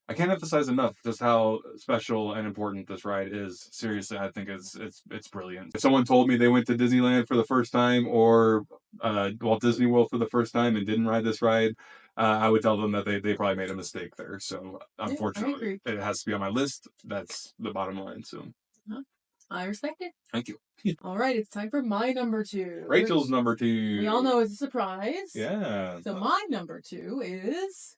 I can't emphasize enough just how special and important this ride is. Seriously, I think it's brilliant. If someone told me they went to Disneyland for the first time or Walt Disney World for the first time and didn't ride this ride, I would tell them that they probably made a mistake there. So unfortunately, it has to be on my list. That's the bottom line. So I respect it. Thank you. All right, it's time for my number 2. Rachel's number 2. We all know it's a surprise. Yeah. So my number 2 is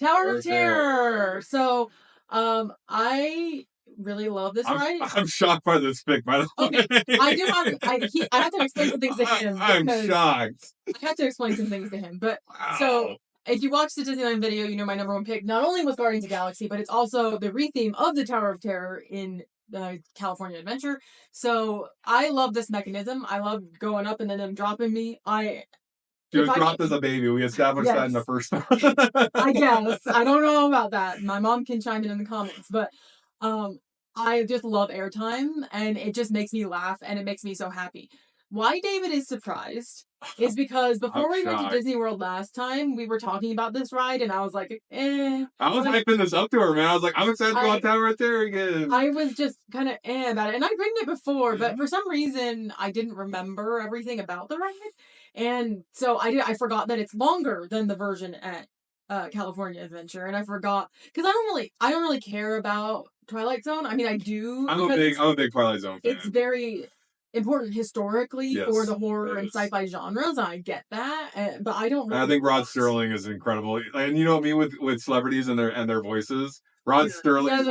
Tower of Terror. So, I really love this ride. I'm shocked by this pick, by the way. Okay, I have to explain some things to him. I'm shocked. I have to explain some things to him. But wow. So if you watch the Disneyland video, you know my number 1 pick not only was Guardians of the Galaxy, but it's also the retheme of the Tower of Terror in the California Adventure. So I love this mechanism. I love going up and then them dropping me. She was dropped as a baby. We established that in the first one. I guess. I don't know about that. My mom can chime in the comments. But I just love airtime, and it just makes me laugh, and it makes me so happy. Why David is surprised is because before we went to Disney World last time, we were talking about this ride, and I was like, eh. I was hyping this up to her, man. I was like, I'm excited to go on Tower of Terror again. I was just kind of about it. And I've ridden it before, but for some reason, I didn't remember everything about the ride. And so I forgot that it's longer than the version at California Adventure, and I forgot because I don't really care about Twilight Zone. I mean, I do. I'm a big Twilight Zone fan. It's very important historically for the horror and sci-fi genres. I get that, but I don't. Really I think Rod Sterling is incredible, and you know me with celebrities and their voices. Rod Sterling's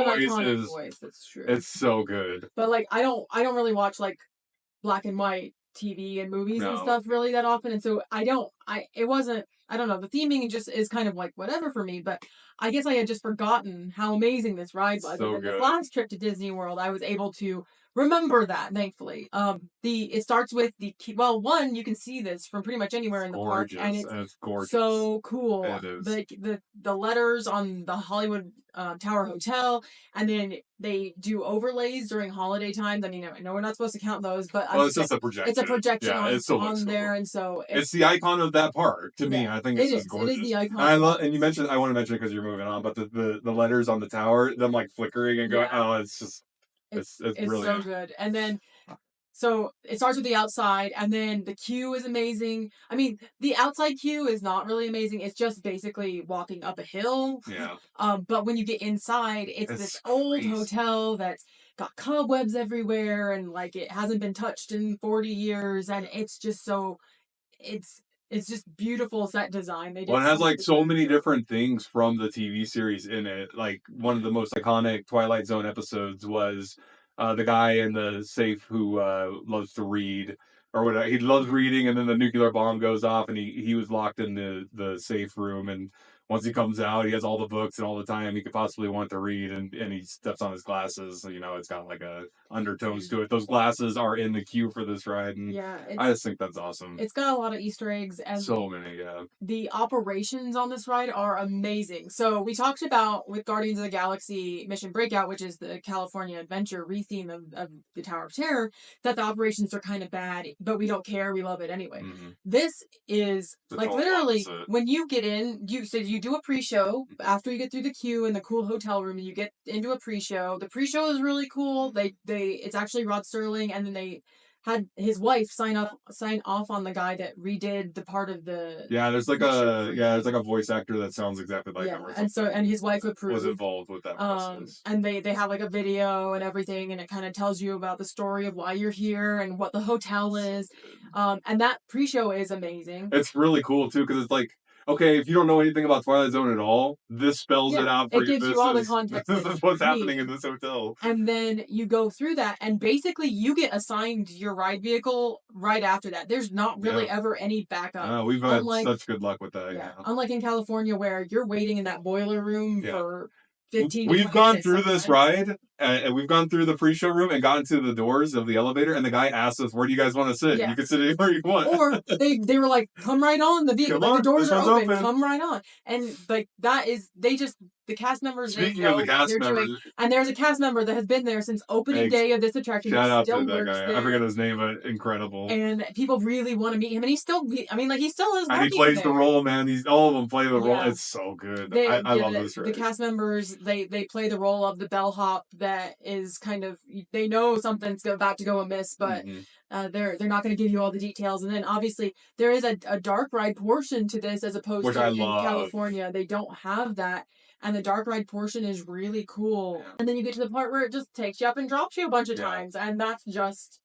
voice That's true. It's so good. But like, I don't really watch like black and white TV and movies and stuff really that often, and so it wasn't. I don't know. The theming just is kind of like whatever for me, but I guess I had just forgotten how amazing this ride was. So and this last trip to Disney World, I was able to remember that, thankfully. It starts with one, you can see this from pretty much anywhere in the park, and it's gorgeous. So cool. It is. The letters on the Hollywood Tower Hotel, and then they do overlays during holiday times. I mean, I know we're not supposed to count those, but it's just a projection. It's a projection on there, cool. And so it's the icon of that park to me. I think it's just gorgeous. It is the icon. And I want to mention it because you're moving on, but the letters on the tower, them like flickering and going, it's just. It's brilliant. So good. And then, so it starts with the outside, and then the queue is amazing. I mean, the outside queue is not really amazing. It's just basically walking up a hill. Yeah. But when you get inside, it's this old hotel that's got cobwebs everywhere, and like it hasn't been touched in 40 years, and it's just so, it's just beautiful set design. It has like so many different things from the TV series in it. Like one of the most iconic Twilight Zone episodes was the guy in the safe who loves to read or whatever. He loves reading, and then the nuclear bomb goes off, and he was locked in the safe room, and once he comes out, he has all the books and all the time he could possibly want to read, and he steps on his glasses. You know, it's got like a undertones to it. Those glasses are in the queue for this ride, and I just think that's awesome. It's got a lot of Easter eggs, and so many. The operations on this ride are amazing. So we talked about with Guardians of the Galaxy Mission Breakout, which is the California Adventure retheme of the Tower of Terror, that the operations are kind of bad, but we don't care. We love it anyway. Mm-hmm. This is like literally when you get in, you do a pre-show after you get through the queue in the cool hotel room. You get into a pre-show. The pre-show is really cool. It's actually Rod Serling, and then they had his wife sign off on the guy that redid the part of the there's like there's like a voice actor that sounds exactly like him, and his wife approved, was involved with that process. And they have like a video and everything, and it kind of tells you about the story of why you're here and what the hotel is. And that pre-show is amazing. It's really cool too, because it's like, okay, if you don't know anything about Twilight Zone at all, this spells it out for you. It gives you all the context. This is what's happening in this hotel. And then you go through that, and basically you get assigned your ride vehicle right after that. There's not really ever any backup. We've had such good luck with that. Yeah. Unlike in California, where you're waiting in that boiler room for 15 We've gone through this ride, and we've gone through the pre-show room and gotten to the doors of the elevator, and the guy asked us, "Where do you guys want to sit?" You can sit anywhere you want. Or they were like, "Come right on, the vehicle, like, the doors are open. Come right on." And like that is the cast members. Speaking of the cast members, and there's a cast member that has been there since opening day of this attraction. Shout out to that guy. There. I forget his name, but incredible. And people really want to meet him, and he still is. And he plays the role, man. All of them play the role. It's so good. I love this ride. The cast members, they play the role of the bellhop that is kind of, they know something's about to go amiss, but they're not going to give you all the details. And then obviously there is a dark ride portion to this, as opposed to in California. They don't have that. And the dark ride portion is really cool. Yeah. And then you get to the part where it just takes you up and drops you a bunch of times. And that's just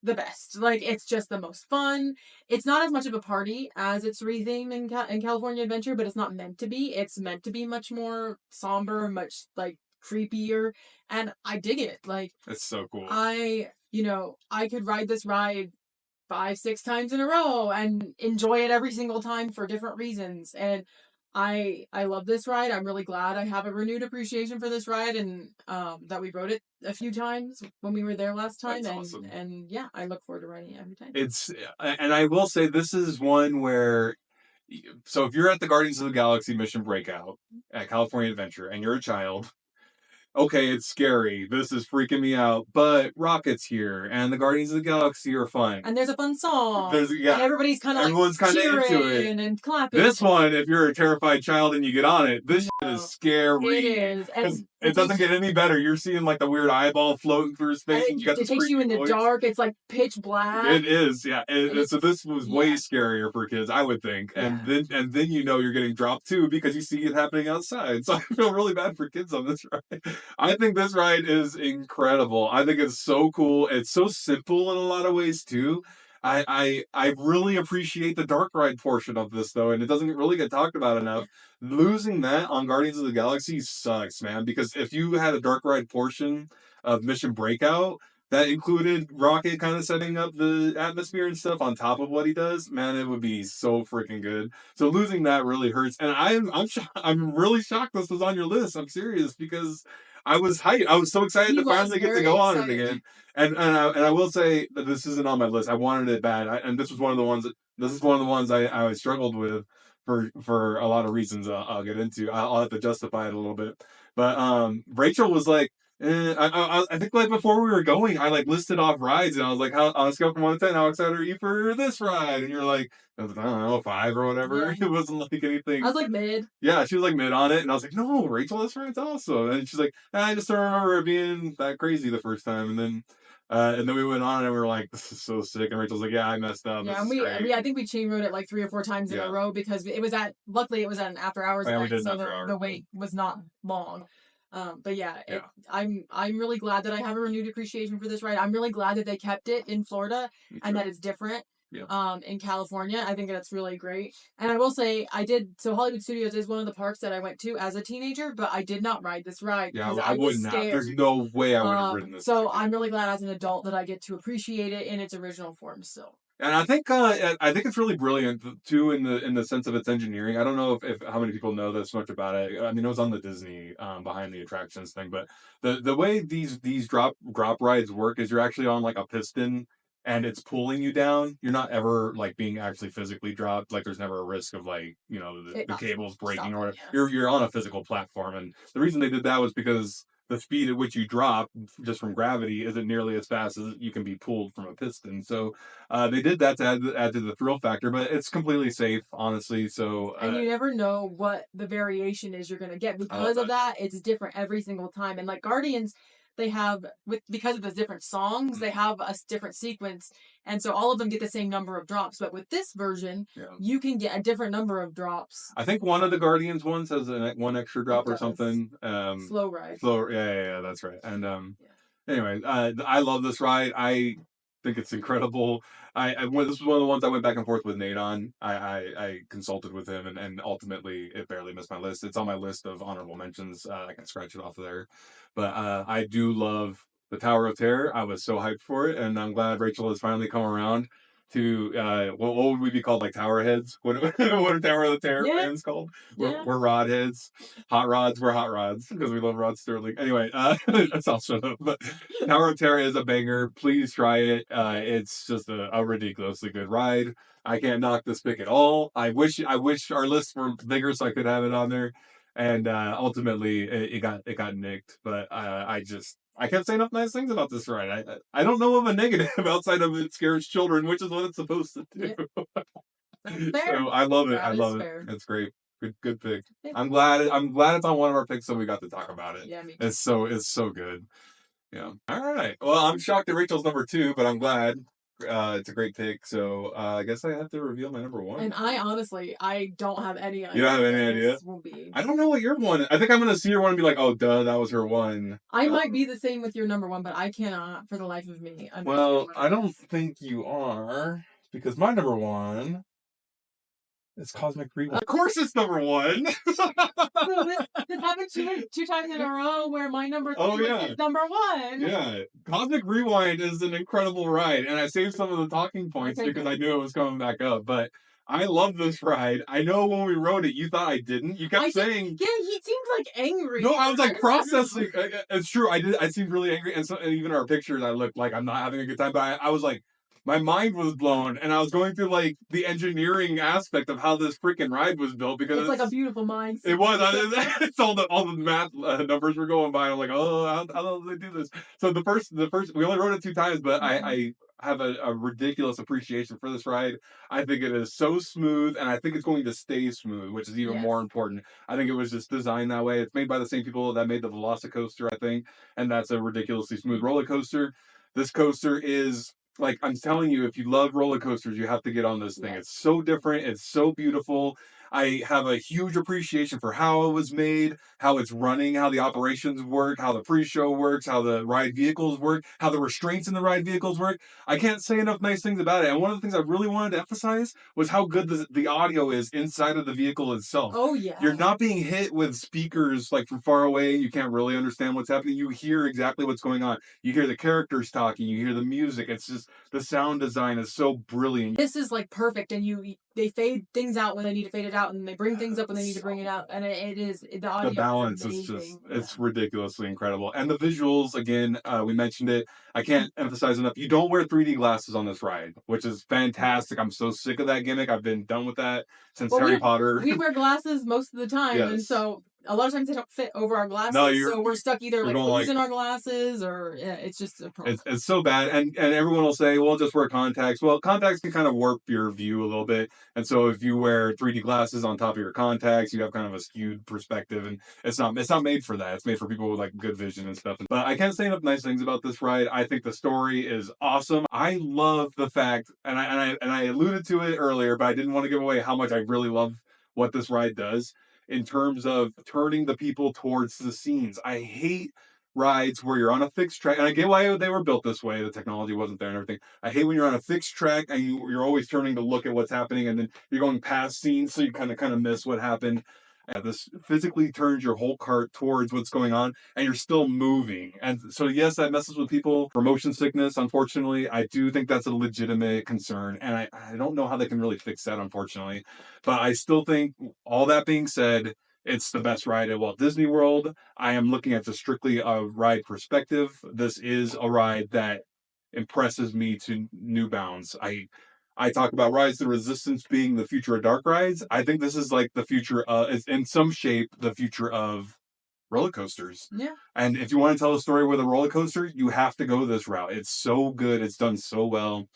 the best. Like, it's just the most fun. It's not as much of a party as it's rethemed in California Adventure, but it's not meant to be. It's meant to be much more somber, much like creepier. And I dig it. Like, it's so cool. I could ride this ride 5-6 times in a row and enjoy it every single time for different reasons. And I love this ride. I'm really glad I have a renewed appreciation for this ride, and that we rode it a few times when we were there last time. That's awesome. And yeah, I look forward to riding it every time. And I will say, this is one where, so if you're at the Guardians of the Galaxy Mission Breakout at California Adventure and you're a child, okay, it's scary. This is freaking me out. But Rocket's here, and the Guardians of the Galaxy are fun. And there's a fun song. And everybody's kind of into it and clapping. This one, if you're a terrified child and you get on it, this is scary. It is. And it doesn't get any better. You're seeing like the weird eyeball floating through space. And it takes you in the dark. It's like pitch black. It is, yeah. So this was way scarier for kids, I would think. And then you're getting dropped too, because you see it happening outside. So I feel really bad for kids on this ride. I think this ride is incredible. I think it's so cool. It's so simple in a lot of ways too. I really appreciate the dark ride portion of this though, and it doesn't really get talked about enough. Losing that on Guardians of the Galaxy sucks, man, because if you had a dark ride portion of Mission Breakout that included Rocket kind of setting up the atmosphere and stuff on top of what he does, man, it would be so freaking good. So losing that really hurts, and I'm really shocked this was on your list. I'm serious, because I was hyped. I was so excited to finally get to go on it again. And I will say that this isn't on my list. I wanted it bad, and this is one of the ones I struggled with for a lot of reasons. I'll get into. I'll have to justify it a little bit. But Rachel was like, I think like before we were going, I like listed off rides, and I was like, on a scale from 1 to 10, how excited are you for this ride? And you're like, I don't know, 5 or whatever. Yeah. It wasn't like anything. I was like mid. Yeah, she was like mid on it, and I was like, no, Rachel, this ride's awesome. And she's like, I just don't remember it being that crazy the first time. And then we went on, and we were like, this is so sick. And Rachel's like, yeah, I messed up. Yeah, and I think we chain rode it like 3 or 4 times in a row, because luckily it was at an after hours event, so the wait was not long. But I'm really glad that I have a renewed appreciation for this ride. I'm really glad that they kept it in Florida and that it's different. Yeah. In California. I think that's really great. And I will say, Hollywood Studios is one of the parks that I went to as a teenager, but I did not ride this ride. Yeah, I wouldn't have. There's no way I would have ridden this. So I'm really glad as an adult that I get to appreciate it in its original form still. And I think it's really brilliant too in the sense of its engineering. I don't know if how many people know this much about it. I mean, it was on the Disney behind the attractions thing, but the way these drop rides work is you're actually on like a piston, and it's pulling you down. You're not ever like being actually physically dropped. Like, there's never a risk of like, the cables breaking or whatever. Yeah. You're on a physical platform, and the reason they did that was because the speed at which you drop just from gravity isn't nearly as fast as you can be pulled from a piston. So they did that to add to the thrill factor, but it's completely safe, honestly. So And you never know what the variation is you're gonna get I love because of that. that. It's different every single time. And like Guardians, they have with because of the different songs, they have a different sequence, and so all of them get the same number of drops. But with this version, Yeah. you can get a different number of drops. I think one of the Guardians ones has one extra drop It or does. something. Slow ride. Slow, yeah, that's right. And Yeah. anyway, I love this ride. I think it's incredible. This was one of the ones I went back and forth with Nate on. I consulted with him, and ultimately it barely missed my list. It's on my list of honorable mentions. I can scratch it off of there, but I do love the Tower of Terror. I was so hyped for it, and I'm glad Rachel has finally come around to what would we be called, like tower heads? What what are Tower of the Terror Yeah. fans called? Yeah. We're rod heads. Hot rods, we're hot rods because we love Rod Sterling. Anyway, that's all shut up. But Tower of Terror is a banger. Please try it. It's just a ridiculously good ride. I can't knock this pick at all. I wish our lists were bigger so I could have it on there. And ultimately it got nicked. But I can't say enough nice things about this ride. I don't know of a negative outside of it scares children, which is what it's supposed to do. Yeah. That's fair. So I love it. I That is love it. fair. It's great. Good pick. Yeah. I'm glad it's on one of our picks so we got to talk about it. Yeah, me too. It's so good. Yeah. All right. Well, I'm shocked that Rachel's number 2, but I'm glad. It's a great pick. So I guess I have to reveal my number 1. And I honestly, I don't have any idea. You don't have any idea? This will be. I don't know what your one. I think I'm gonna see your one and be like, oh, duh, that was her one. I might be the same with your number 1, but I cannot, for the life of me, understand Well, what I it don't is. think you are because my number 1 is Cosmic Rewind. Of course, it's number 1. So this happened two times in a row where my number 3 Oh, was yeah. his number 1. Yeah, Cosmic Rewind is an incredible ride, and I saved some of the talking points Okay, because good. I knew it was coming back up. But I love this ride. I know when we wrote it, you thought I didn't. You kept saying, Yeah, he seemed like angry. no, I was like processing. It's true. I did. I seemed really angry, and even our pictures, I looked like I'm not having a good time. But I was like, my mind was blown, and I was going through like the engineering aspect of how this freaking ride was built because It's like a beautiful mind. it was. It's all the math numbers were going by. I'm like, oh, how do they do this? So the first, we only wrote it 2 times, but I have a ridiculous appreciation for this ride. I think it is so smooth, and I think it's going to stay smooth, which is even more Yes. important. I think it was just designed that way. It's made by the same people that made the Velocicoaster, I think, and that's a ridiculously smooth roller coaster. This coaster is like, I'm telling you, if you love roller coasters, you have to get on this thing. Yes. It's so different. It's so beautiful. I have a huge appreciation for how it was made, how it's running, how the operations work, how the pre-show works, how the ride vehicles work, how the restraints in the ride vehicles work. I can't say enough nice things about it. And one of the things I really wanted to emphasize was how good the audio is inside of the vehicle itself. Oh yeah. You're not being hit with speakers like from far away. You can't really understand what's happening. You hear exactly what's going on. You hear the characters talking. You hear the music. It's just the sound design is so brilliant. This is like perfect, and they fade things out when they need to fade it out, and they bring things up when they need to bring it out, and it is the audio. The balance is just it's ridiculously incredible, and the visuals again. We mentioned it. I can't emphasize enough. You don't wear 3D glasses on this ride, which is fantastic. I'm so sick of that gimmick. I've been done with that since Harry Potter. We wear glasses most of the time, and so a lot of times they don't fit over our glasses. No, so we're stuck either like losing like, our glasses or it's just a problem. It's so bad, and everyone will say, "Well, just wear contacts." Well, contacts can kind of warp your view a little bit, and so if you wear 3D glasses on top of your contacts, you have kind of a skewed perspective, and it's not made for that. It's made for people with like good vision and stuff. But I can't say enough nice things about this ride. I think the story is awesome. I love the fact, and I alluded to it earlier, but I didn't want to give away how much I really love what this ride does in terms of turning the people towards the scenes. I hate rides where you're on a fixed track, and I get why they were built this way. The technology wasn't there and everything. I hate when you're on a fixed track and you're always turning to look at what's happening, and then you're going past scenes, so you kind of miss what happened. This physically turns your whole cart towards what's going on, and you're still moving. And so, yes, that messes with people for motion sickness. Unfortunately, I do think that's a legitimate concern, and I don't know how they can really fix that, unfortunately. But I still think, all that being said, it's the best ride at Walt Disney World. I am looking at this strictly a ride perspective. This is a ride that impresses me to new bounds. I talk about Rise to Resistance being the future of dark rides. I think this is like the future of, in some shape, the future of roller coasters. Yeah. And if you want to tell a story with a roller coaster, you have to go this route. It's so good. It's done so well.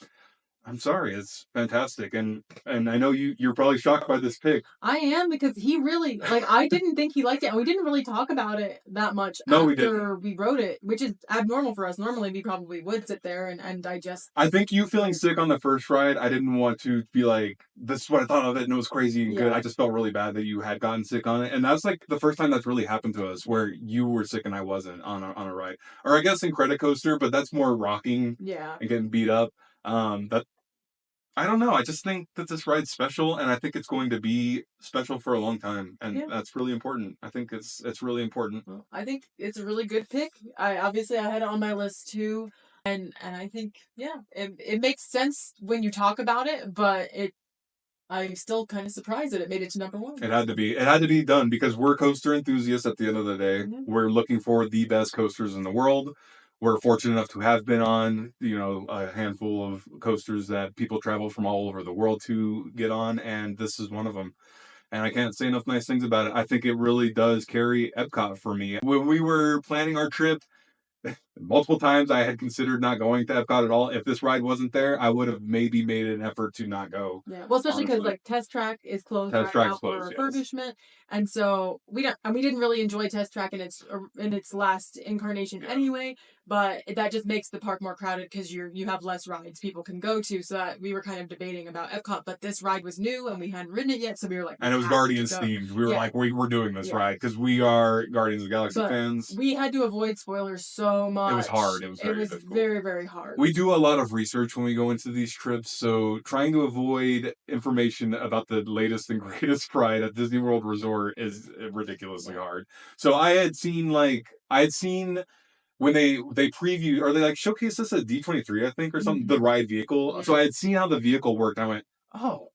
I'm sorry, it's fantastic, and I know you're probably shocked by this pick. I am, because he really, like, I didn't think he liked it, and we didn't really talk about it that much No, we didn't. after we wrote it, which is abnormal for us. Normally, we probably would sit there and digest. I think you feeling sick on the first ride, I didn't want to be like, this is what I thought of it, and it was crazy and good. Yeah. I just felt really bad that you had gotten sick on it, and that's like the first time that's really happened to us, where you were sick and I wasn't on a ride, or I guess in Credit Coaster, but that's more rocking Yeah. and getting beat up. That I don't know. I just think that this ride's special, and I think it's going to be special for a long time, and Yeah. that's really important. I think it's really important. Well, I think it's a really good pick. I had it on my list too, and I think, yeah, it makes sense when you talk about it, but I'm still kind of surprised that it made it to number one. It had to be. It had to be done because we're coaster enthusiasts at the end of the day. Mhm. We're looking for the best coasters in the world. We're fortunate enough to have been on, a handful of coasters that people travel from all over the world to get on, and this is one of them. And I can't say enough nice things about it. I think it really does carry Epcot for me. When we were planning our trip, multiple times I had considered not going to Epcot at all. If this ride wasn't there, I would have maybe made an effort to not go. Yeah, well, especially because, Honestly, like, Test Track is closed Test right Track's now for closed. Yes. refurbishment, and so we didn't really enjoy Test Track in its last incarnation Yeah. anyway. But that just makes the park more crowded because you have less rides people can go to. So that we were kind of debating about Epcot, but this ride was new and we hadn't ridden it yet, so we were like, And it was Guardians themed. We were Yeah. like, we're doing this Yeah. ride because we are Guardians of the Galaxy But fans. we had to avoid spoilers so much. It was hard. It was very difficult. very, very hard. We do a lot of research when we go into these trips, so trying to avoid information about the latest and greatest ride at Disney World Resort is ridiculously hard. So I had seen when they preview or they like showcase this at D23, I think, or something, the ride vehicle. Yeah. So I had seen how the vehicle worked. I went, oh,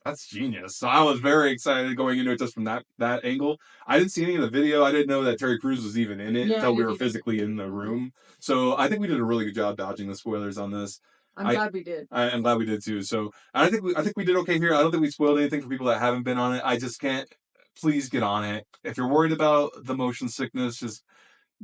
that's genius. So I was very excited going into it just from that angle. I didn't see any of the video. I didn't know that Terry Crews was even in it Yeah, until we me were neither. physically in the room. So I think we did a really good job dodging the spoilers on this. I'm glad we did. I'm glad we did too. So I think we did okay here. I don't think we spoiled anything for people that haven't been on it. I just can't. Please get on it. If you're worried about the motion sickness, just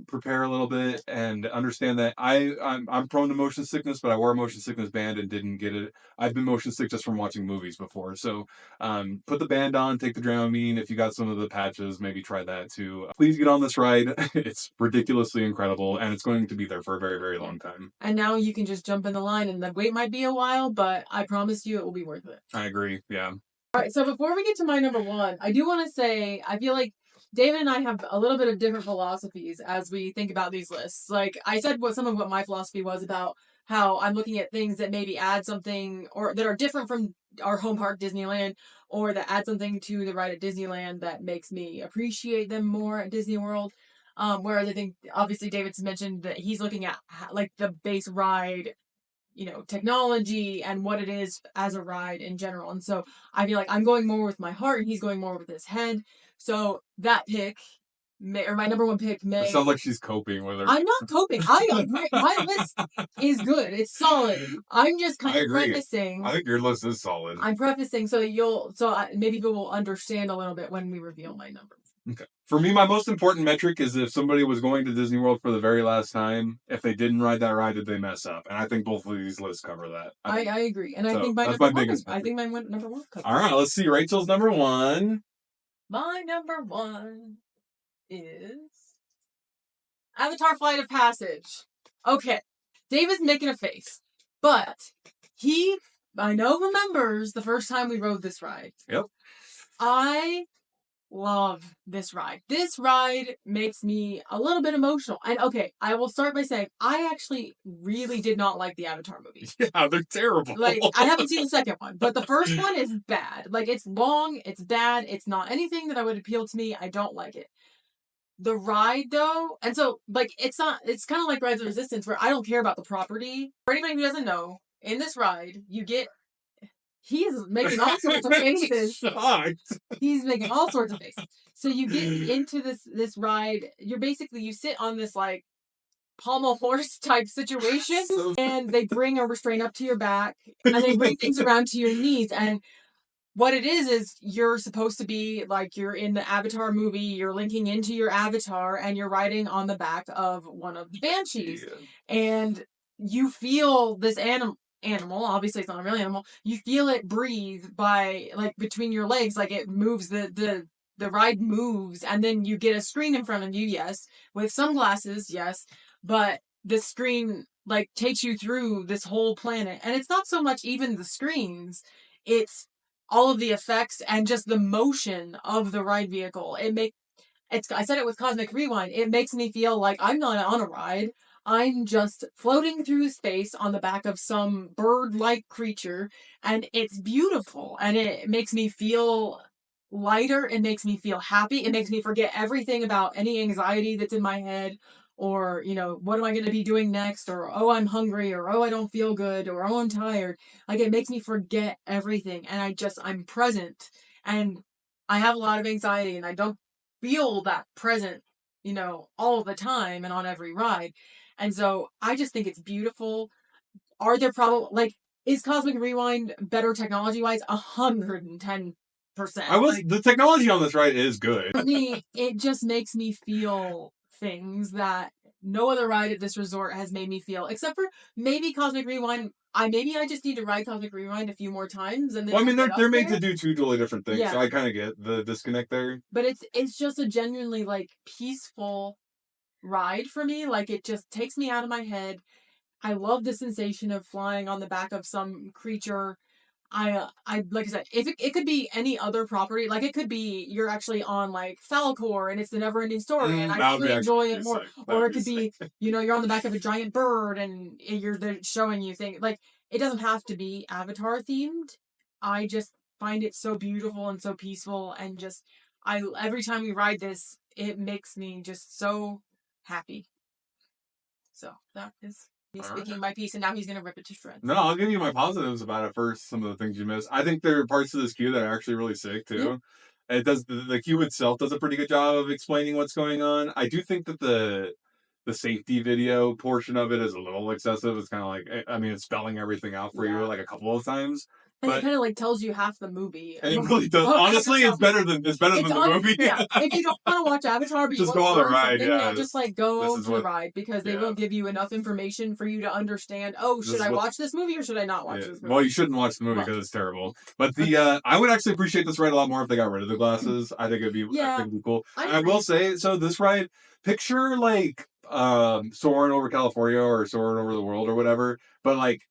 prepare a little bit and understand that I'm prone to motion sickness, but I wore a motion sickness band and didn't get it. I've been motion sick just from watching movies before. So put the band on, take the Dramamine. If you got some of the patches, maybe try that too. Please get on this ride. It's ridiculously incredible, and it's going to be there for a very, very long time. And now you can just jump in the line, and the wait might be a while, but I promise you it will be worth it. I agree. Yeah. All right, so before we get to my number one, I do want to say I feel like David and I have a little bit of different philosophies as we think about these lists. Like I said, some of what my philosophy was about how I'm looking at things that maybe add something or that are different from our home park, Disneyland, or that add something to the ride at Disneyland that makes me appreciate them more at Disney World. Whereas I think obviously David's mentioned that he's looking at like the base ride, technology and what it is as a ride in general. And so I feel like I'm going more with my heart and he's going more with his head. So that pick, or my number one pick, may. It sounds like she's coping with her. I'm not coping. I agree. My list is good. It's solid. I'm just kind of prefacing. I think your list is solid. I'm prefacing so maybe people will understand a little bit when we reveal my numbers. Okay. For me, my most important metric is if somebody was going to Disney World for the very last time, if they didn't ride that ride, did they mess up? And I think both of these lists cover that. I agree. And so I think my that's number my one, biggest I think my number one covers. All right, let's see. Rachel's number one. My number one is Avatar Flight of Passage. Okay. David's making a face. But I know, remembers the first time we rode this ride. Yep. I love this ride. This ride makes me a little bit emotional. And okay, I will start by saying I actually really did not like the Avatar movies. Yeah, they're terrible. Like, I haven't seen the second one, but the first one is bad. Like, it's long, it's bad, it's not anything that would appeal to me. I don't like it. The ride, though, and so, like, it's kind of like Rise of Resistance, where I don't care about the property. For anybody who doesn't know, in this ride, he's making all sorts of faces. He's making all sorts of faces. So you get into this ride. You sit on this like pommel horse type situation, and they bring a restraint up to your back, and they bring things around to your knees. And what it is you're supposed to be like you're in the Avatar movie, you're linking into your avatar and you're riding on the back of one of the banshees. Yeah. And you feel this animal, obviously it's not a real animal, you feel it breathe by like between your legs, like it moves, the ride moves, and then you get a screen in front of you, yes, with sunglasses, yes, but the screen like takes you through this whole planet. And it's not so much even the screens, it's all of the effects and just the motion of the ride vehicle. I said it with Cosmic Rewind. It makes me feel like I'm not on a ride. I'm just floating through space on the back of some bird-like creature, and it's beautiful. And it makes me feel lighter. It makes me feel happy. It makes me forget everything about any anxiety that's in my head, or what am I going to be doing next, or oh, I'm hungry, or oh, I don't feel good, or oh, I'm tired. Like it makes me forget everything, and I'm present. And I have a lot of anxiety, and I don't feel that present, all the time and on every ride. And so I just think it's beautiful. Are there probably like is Cosmic Rewind better technology wise? 110%. Like The technology on this ride is good. for me, it just makes me feel things that no other ride at this resort has made me feel, except for maybe Cosmic Rewind. I just need to ride Cosmic Rewind a few more times, and then Well, I mean, get they're up made there. to do two totally different things, Yeah, so I kind of get the disconnect there. but it's just a genuinely like peaceful ride for me. Like it just takes me out of my head. I love the sensation of flying on the back of some creature. I like I said, if it could be any other property, like it could be you're actually on like Falcor and it's the never ending story, and I That would be really actually enjoy it pretty more. sick. That Or would it be could sick. be, you're on the back of a giant bird and they're showing you things. Like it doesn't have to be Avatar themed. I just find it so beautiful and so peaceful, and just I every time we ride this, it makes me just so happy. So that is me All speaking right. my piece, and now he's gonna rip it to shreds. No, I'll give you my positives about it first. Some of the things you missed. I think there are parts of this queue that are actually really sick Yeah. too. It does the queue itself does a pretty good job of explaining what's going on. I do think that the safety video portion of it is a little excessive. It's kind of like I mean, it's spelling everything out for you Yeah. like a couple of times, And it but kind of like tells you half the movie. and it really does. Honestly, it's better than It's the on. movie. Yeah. If you don't want to watch Avatar, but you Just want go to on the learn ride. something, Yeah, yeah, just like this go is to the what. ride, because they Yeah, will give you enough information for you to understand. Oh, this should is I what. watch this movie or should I not watch Yeah. this Well, movie? you shouldn't watch the movie Well, because it's terrible. But I would actually appreciate this ride a lot more if they got rid of the glasses. I yeah, think it'd be cool. I And I will agree. say, so this ride, picture like soaring over California or soaring over the world or whatever, but like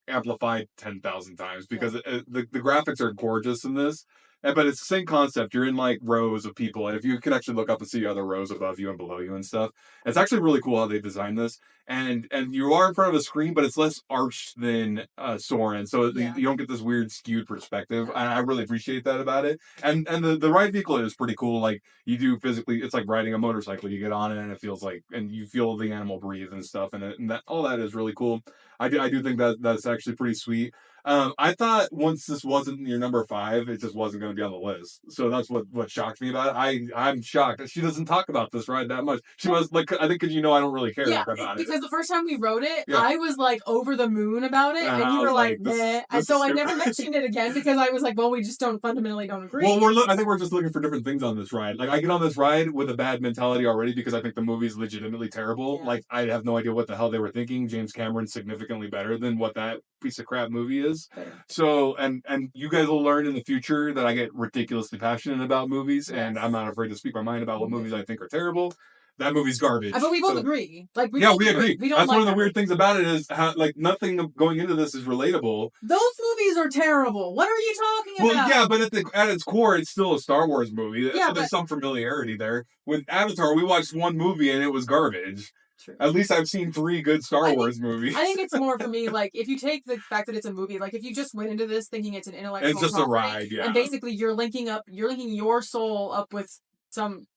amplified 10,000 times Yeah. because the graphics are gorgeous in this. But it's the same concept. You're in like rows of people, and if you can actually look up and see other rows above you and below you and stuff, it's actually really cool how they designed this. And you are in front of a screen, but it's less arched than Soren, so Yeah. you don't get this weird skewed perspective. Yeah. I really appreciate that about it. And the ride vehicle is pretty cool. Like you do physically, it's like riding a motorcycle. You get on it, and it feels like, and you feel the animal breathe and stuff, and that all that is really cool. I do think that that's actually pretty sweet. I thought once this wasn't your number five, it just wasn't going to be on the list. So that's what shocked me about it. I'm shocked that she doesn't talk about this ride that much. She was like, I think because I don't really care Yeah, about it. because the first time we wrote it, Yeah, I was like over the moon about it, and you I were was like, like, meh. And this so is I stupid. never mentioned it again because I was like, well, we just fundamentally don't agree. Well, I think we're just looking for different things on this ride. Like I get on this ride with a bad mentality already because I think the movie's legitimately terrible. Yeah. Like I have no idea what the hell they were thinking. James Cameron's significantly better than what that piece of crap movie is. Fair. So and you guys will learn in the future that I get ridiculously passionate about movies, and I'm Yes. not afraid to speak my mind about what movies Yeah. I think are terrible. That movie's garbage. But we both So agree. Like we yeah, both we agree. We don't That's one like of the that weird movie. things about it is how like nothing going into this is relatable. Those movies are terrible. What are you talking Well, about? yeah, but at its core, it's still a Star Wars movie. Yeah, So there's some familiarity there. With Avatar, we watched one movie and it was garbage. True. At least I've seen 3 good Star Wars movies. I think it's more for me, like, if you take the fact that it's a movie, like, if you just went into this thinking it's an And it's intellectual just a property, ride, yeah. and basically you're linking your soul up with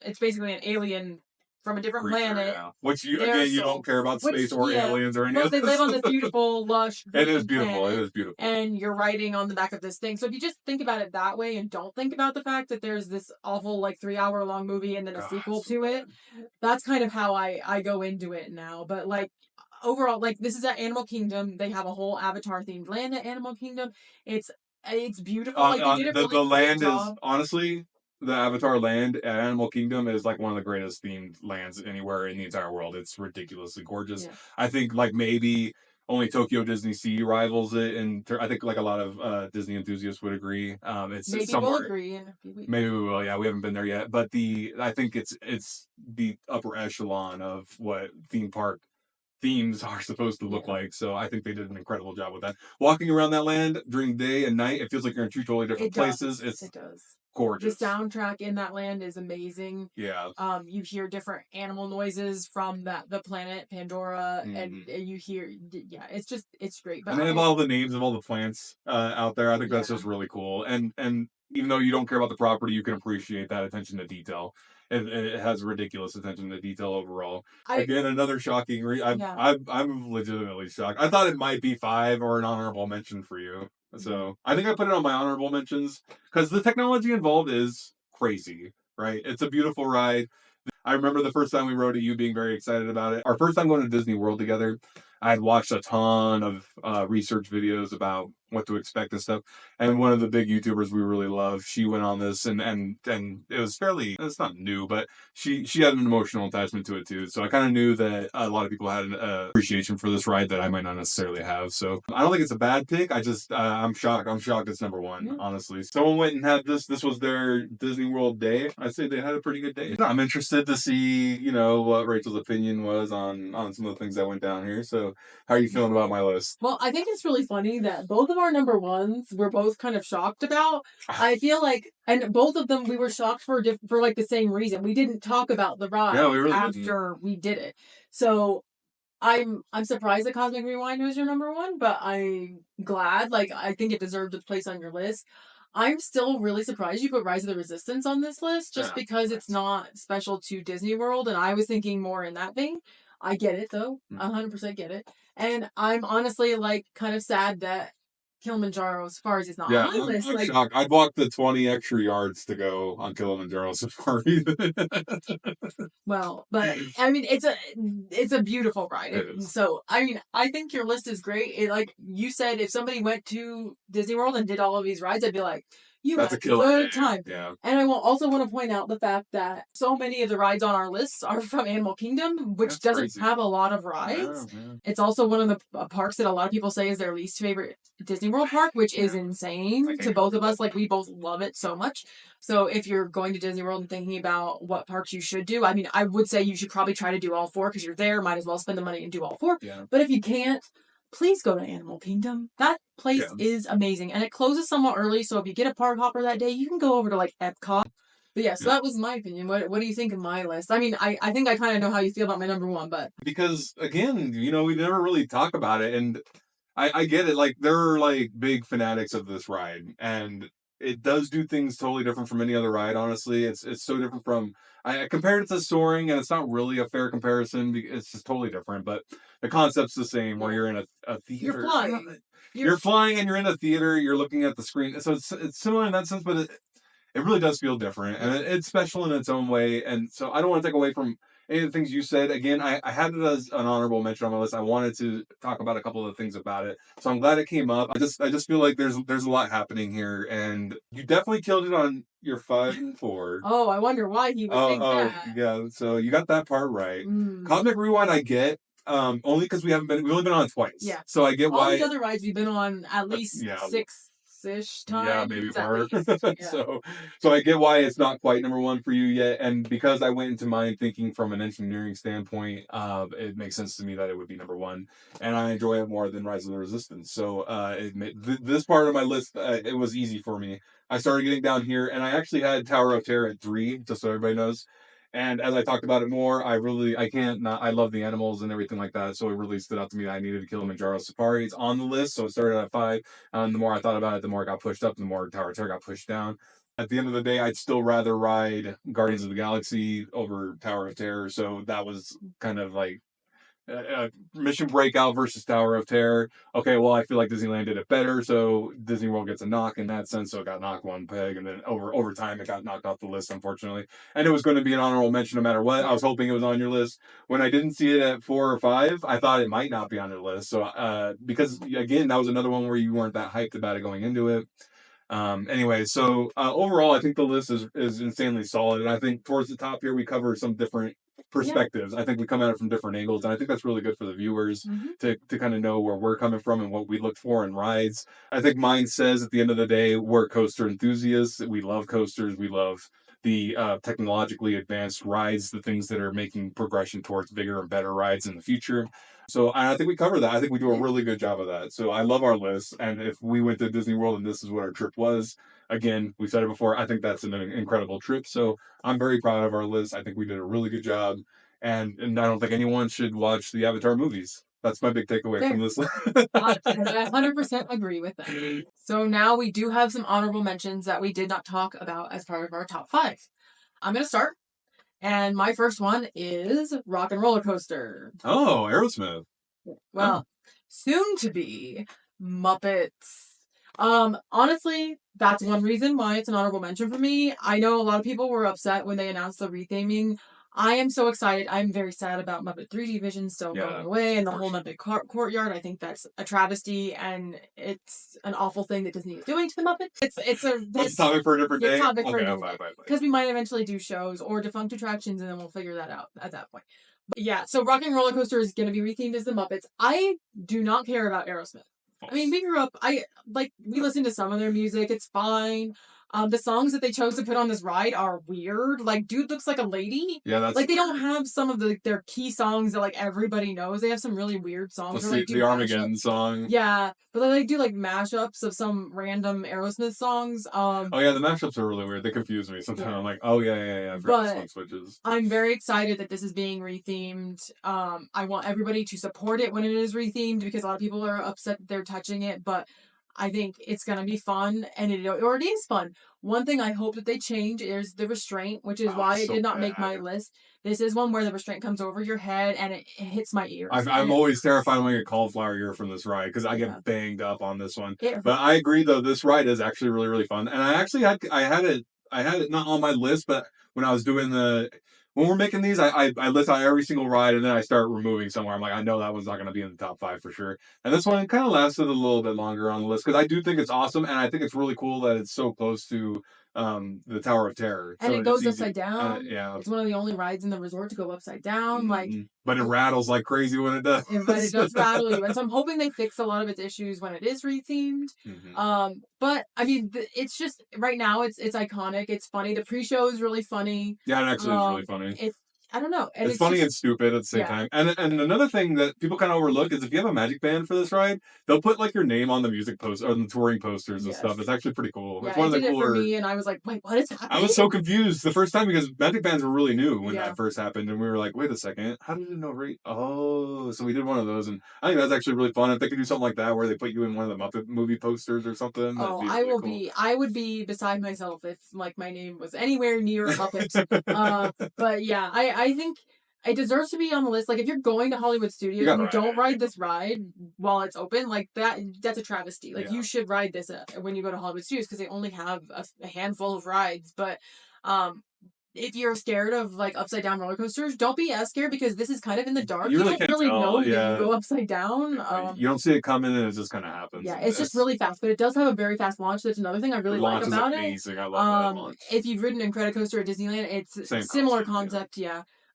it's basically an alien from a different Creature, planet. yeah. Which you Their again, you soul. don't care about Which, space or yeah. aliens or any But of they this. live on this beautiful, lush, It is green beautiful. planet, It is beautiful. and you're riding on the back of this thing. So if you just think about it that way and don't think about the fact that there's this awful, like, 3-hour long movie and then a sequel to it, that's kind of how I go into it now. But, like, overall, like, this is at Animal Kingdom. They have a whole Avatar themed land at Animal Kingdom. It's It's beautiful. Like they did a The really great land is job. honestly the Avatar land at Animal Kingdom is like one of the greatest themed lands anywhere in the entire world. It's ridiculously gorgeous. Yeah. I think like maybe only Tokyo Disney Sea rivals it, and I think like a lot of Disney enthusiasts would agree. It's Maybe we'll somewhere. agree in a few weeks. Maybe we will. Yeah, we haven't been there yet, but I think it's the upper echelon of what theme park themes are supposed to look Yeah. like. So I think they did an incredible job with that. Walking around that land during day and night, it feels like you're in two totally different It places. does. It's It does. The gorgeous. soundtrack in that land is amazing. Yeah. You hear different animal noises from the planet Pandora, and Mhm. you hear, yeah, it's great. But And they have all the names of all the plants out there. I think that's yeah, just really cool. And even though you don't care about the property, you can appreciate that attention to detail. It has ridiculous attention to detail overall. I Again, another shocking. yeah. I'm legitimately shocked. I thought it might be five or an honorable mention for you. Mhm. So I think I put it on my honorable mentions because the technology involved is crazy. Right? It's a beautiful ride. I remember the first time we rode it, you being very excited about it. Our first time going to Disney World together, I had watched a ton of research videos about what to expect and stuff. And one of the big YouTubers we really love, she went on this, and it was fairly. It's not new, but she had an emotional attachment to it too. So I kind of knew that a lot of people had an appreciation for this ride that I might not necessarily have. So I don't think it's a bad pick. I just I'm shocked. I'm shocked it's number one. Yeah. Honestly, someone went and had this. This was their Disney World day. I'd say they had a pretty good day. I'm interested to see what Rachel's opinion was on some of the things that went down here. So how are you feeling about my list? Well, I think it's really funny that both of our number ones we're both kind of shocked about. I feel like, and both of them we were shocked for like the same reason. We didn't talk about the Yeah, ride we really didn't. after we did it. So I'm surprised that Cosmic Rewind was your number one, but I'm glad. Like I think it deserved a place on your list. I'm still really surprised you put Rise of the Resistance on this list just Yeah. because it's not special to Disney World, and I was thinking more in that vein. I get it though, 100% get it, and I'm honestly like kind of sad that Kilimanjaro Safari is not on Yeah, my list. I'm Like, shocked. I'd walk the 20 extra yards to go on Kilimanjaro Safari. well, but I mean, it's a beautiful ride. It is. So I mean, I think your list is great. Like you said, if somebody went to Disney World and did all of these rides, I'd be like, you That's had a a killer good day. time. Yeah. And I will also want to point out the fact that so many of the rides on our lists are from Animal Kingdom, which That's doesn't crazy. have a lot of Yeah, rides. yeah. It's also one of the parks that a lot of people say is their least favorite Disney World park, which is Yeah. I insane can't to go both with of that. us. Like we both love it so much. So if you're going to Disney World and thinking about what parks you should do, I mean, I would say you should probably try to do all four because you're there. Might as well spend the money and do all four. Yeah. But if you can't, please go to Animal Kingdom. That place Yeah. is amazing, and it closes somewhat early. So if you get a park hopper that day, you can go over to like EPCOT. But yeah, so Yeah. that was my opinion. What do you think of my list? I mean, I think I kind of know how you feel about my number one, but Because again, we never really talk about it, and I get it. Like they're like big fanatics of this ride, and it does do things totally different from any other ride. Honestly, it's so different from. I compared it to Soaring, and it's not really a fair comparison. It's just totally different, but the concept's the same. Where yeah, you're in a you're theater, flying. you're flying, and you're in a theater. You're looking at the screen, so it's similar in that sense, but it really does feel different, and it's special in its own way. And so I don't want to take away from any of the things you said. Again, I had it as an honorable mention on my list. I wanted to talk about a couple of the things about it, so I'm glad it came up. I just feel like there's a lot happening here, and you definitely killed it on your 5 and 4. Oh, I wonder why he would think Oh that. yeah, so you got that part right. Mm. Cosmic Rewind, I get. Only because we've only been on it twice, Yeah. so I get All the why. other rides we've been on at least Yeah, six-ish yeah, maybe times at more. least. Yeah. So I get why it's not quite number one for you yet, and because I went into mine thinking from an engineering standpoint, it makes sense to me that it would be number one, and I enjoy it more than Rise of the Resistance. So this part of my list, it was easy for me. I started getting down here, and I actually had Tower of Terror at 3, just so everybody knows. And as I talked about it more, I can't not, I love the animals and everything like that. So it really stood out to me that I needed to Kilimanjaro Safari. It's on the list, so it started at 5. The more I thought about it, the more it got pushed up, the more Tower of Terror got pushed down. At the end of the day, I'd still rather ride Guardians of the Galaxy over Tower of Terror. So that was kind of like Mission Breakout versus Tower of Terror. Okay, well, I feel like Disneyland did it better, so Disney World gets a knock in that sense. So it got knocked one peg, and then over time, it got knocked off the list, unfortunately. And it was going to be an honorable mention no matter what. I was hoping it was on your list. When I didn't see it at 4 or 5, I thought it might not be on your list. So because again, that was another one where you weren't that hyped about it going into it. Anyway, so overall, I think the list is insanely solid, and I think towards the top here we cover some different perspectives. I think we come at it from different angles, and I think that's really good for the viewers to kind of know where we're coming from and what we look for in rides. I think mine says at the end of the day, we're coaster enthusiasts. We love coasters. We love the technologically advanced rides, the things that are making progression towards bigger and better rides in the future. So I think we cover that. I think we do a really good job of that. So I love our list. And if we went to Disney World and this is what our trip was, again, we said it before, I think that's an incredible trip. So I'm very proud of our list. I think we did a really good job. And I don't think anyone should watch the Avatar movies. That's my big takeaway from this list. I 100% agree with that. So now we do have some honorable mentions that we did not talk about as part of our top 5. I'm going to start. And my first one is Rock and Roller Coaster. Oh, Aerosmith. Well, soon to be Muppets. Honestly, that's one reason why it's an honorable mention for me. I know a lot of people were upset when they announced the retheming. I am so excited. I'm very sad about Muppet 3D Vision still going away and the whole Muppet courtyard. I think that's a travesty and it's an awful thing that Disney is doing to the Muppets. It's a topic for a different day. Because we might eventually do shows or defunct attractions and then we'll figure that out at that point. But yeah, so Rock and Roller Coaster is going to be rethemed as the Muppets. I do not care about Aerosmith. I mean, we grew up, we listened to some of their music. It's fine. The songs that they chose to put on this ride are weird. Like, Dude Looks Like a Lady. Yeah, that's... Like, they don't have some of their key songs that, everybody knows. They have some really weird songs. The Armageddon song. Yeah, but they do, mashups of some random Aerosmith songs. Oh, yeah, the mashups are really weird. They confuse me sometimes. I'm like, oh, yeah. I forgot song switches. I'm very excited that this is being rethemed. I want everybody to support it when it is rethemed because a lot of people are upset that they're touching it, but I think it's going to be fun, and it already is fun. One thing I hope that they change is the restraint, which is why it did not make my list. This is one where the restraint comes over your head, and it hits my ears. I'm always terrified when I get cauliflower ear from this ride, because I get banged up on this one. But I agree, though, this ride is actually really, really fun. And I actually had it not on my list, but when I was doing when we're making these, I list out every single ride, and then I start removing somewhere. I'm like, I know that one's not going to be in the top 5 for sure. And this one kind of lasted a little bit longer on the list because I do think it's awesome, and I think it's really cool that it's so close to the Tower of Terror. And so it goes upside down. Yeah, it's one of the only rides in the resort to go upside down. But it rattles like crazy when it does. But it does rattle you, and so I'm hoping they fix a lot of its issues when it is rethemed. But I mean, it's just right now it's iconic. It's funny. The pre-show is really funny. Yeah, it actually is really funny. I don't know. And it's funny and stupid at the same time. And another thing that people kind of overlook is if you have a magic band for this ride, they'll put your name on the music post or the touring posters and stuff. It's actually pretty cool. Yeah, it's one of the cooler. It for me, and I was like, wait, what is happening? I was so confused the first time because magic bands were really new when that first happened, and we were like, wait a second, how did it know? Oh, so we did one of those, and I think that's actually really fun. If they could do something like that where they put you in one of the Muppet movie posters or something. Oh, I would be beside myself if my name was anywhere near Muppet. But yeah, I think it deserves to be on the list. If you're going to Hollywood Studios and you don't ride this ride while it's open, that's a travesty. You should ride this when you go to Hollywood Studios because they only have a handful of rides. But if you're scared of upside down roller coasters, don't be as scared because this is kind of in the dark. You don't really know that you go upside down. You don't see it coming and it just kind of happens. Yeah, it's just really fast, but it does have a very fast launch. That's another thing I really like about it. Amazing. I love that launch. If you've ridden Incredicoaster at Disneyland, it's a similar concept.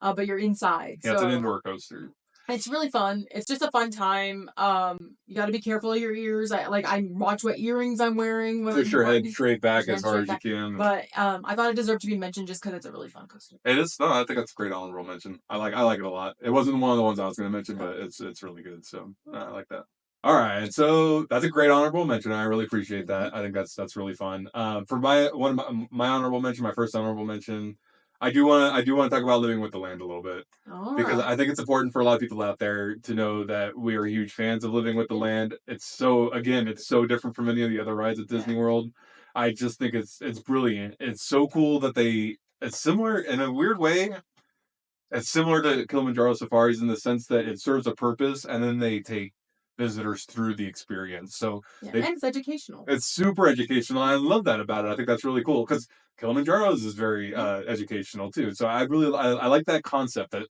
But you're inside. Yeah, it's an indoor coaster. It's really fun. It's just a fun time. You got to be careful of your ears. I watch what earrings I'm wearing. Push your head straight back as hard as you can. But I thought it deserved to be mentioned just because it's a really fun coaster. It is. No, I think that's a great honorable mention. I like it a lot. It wasn't one of the ones I was going to mention, but it's really good. So I like that. All right, so that's a great honorable mention. I really appreciate that. I think that's really fun. For my honorable mention, my first honorable mention. I do want to talk about Living with the Land a little bit because I think it's important for a lot of people out there to know that we are huge fans of Living with the Land. It's so different from any of the other rides at Disney World. I just think it's brilliant. It's so cool that it's similar in a weird way. it's similar to Kilimanjaro safaris in the sense that it serves a purpose, and then they take visitors through the experience. So Yeah, they and it's educational. it's super educational. I love that about it. I think that's really cool because Kilimanjaro's is very Yeah. educational too. So I like that concept that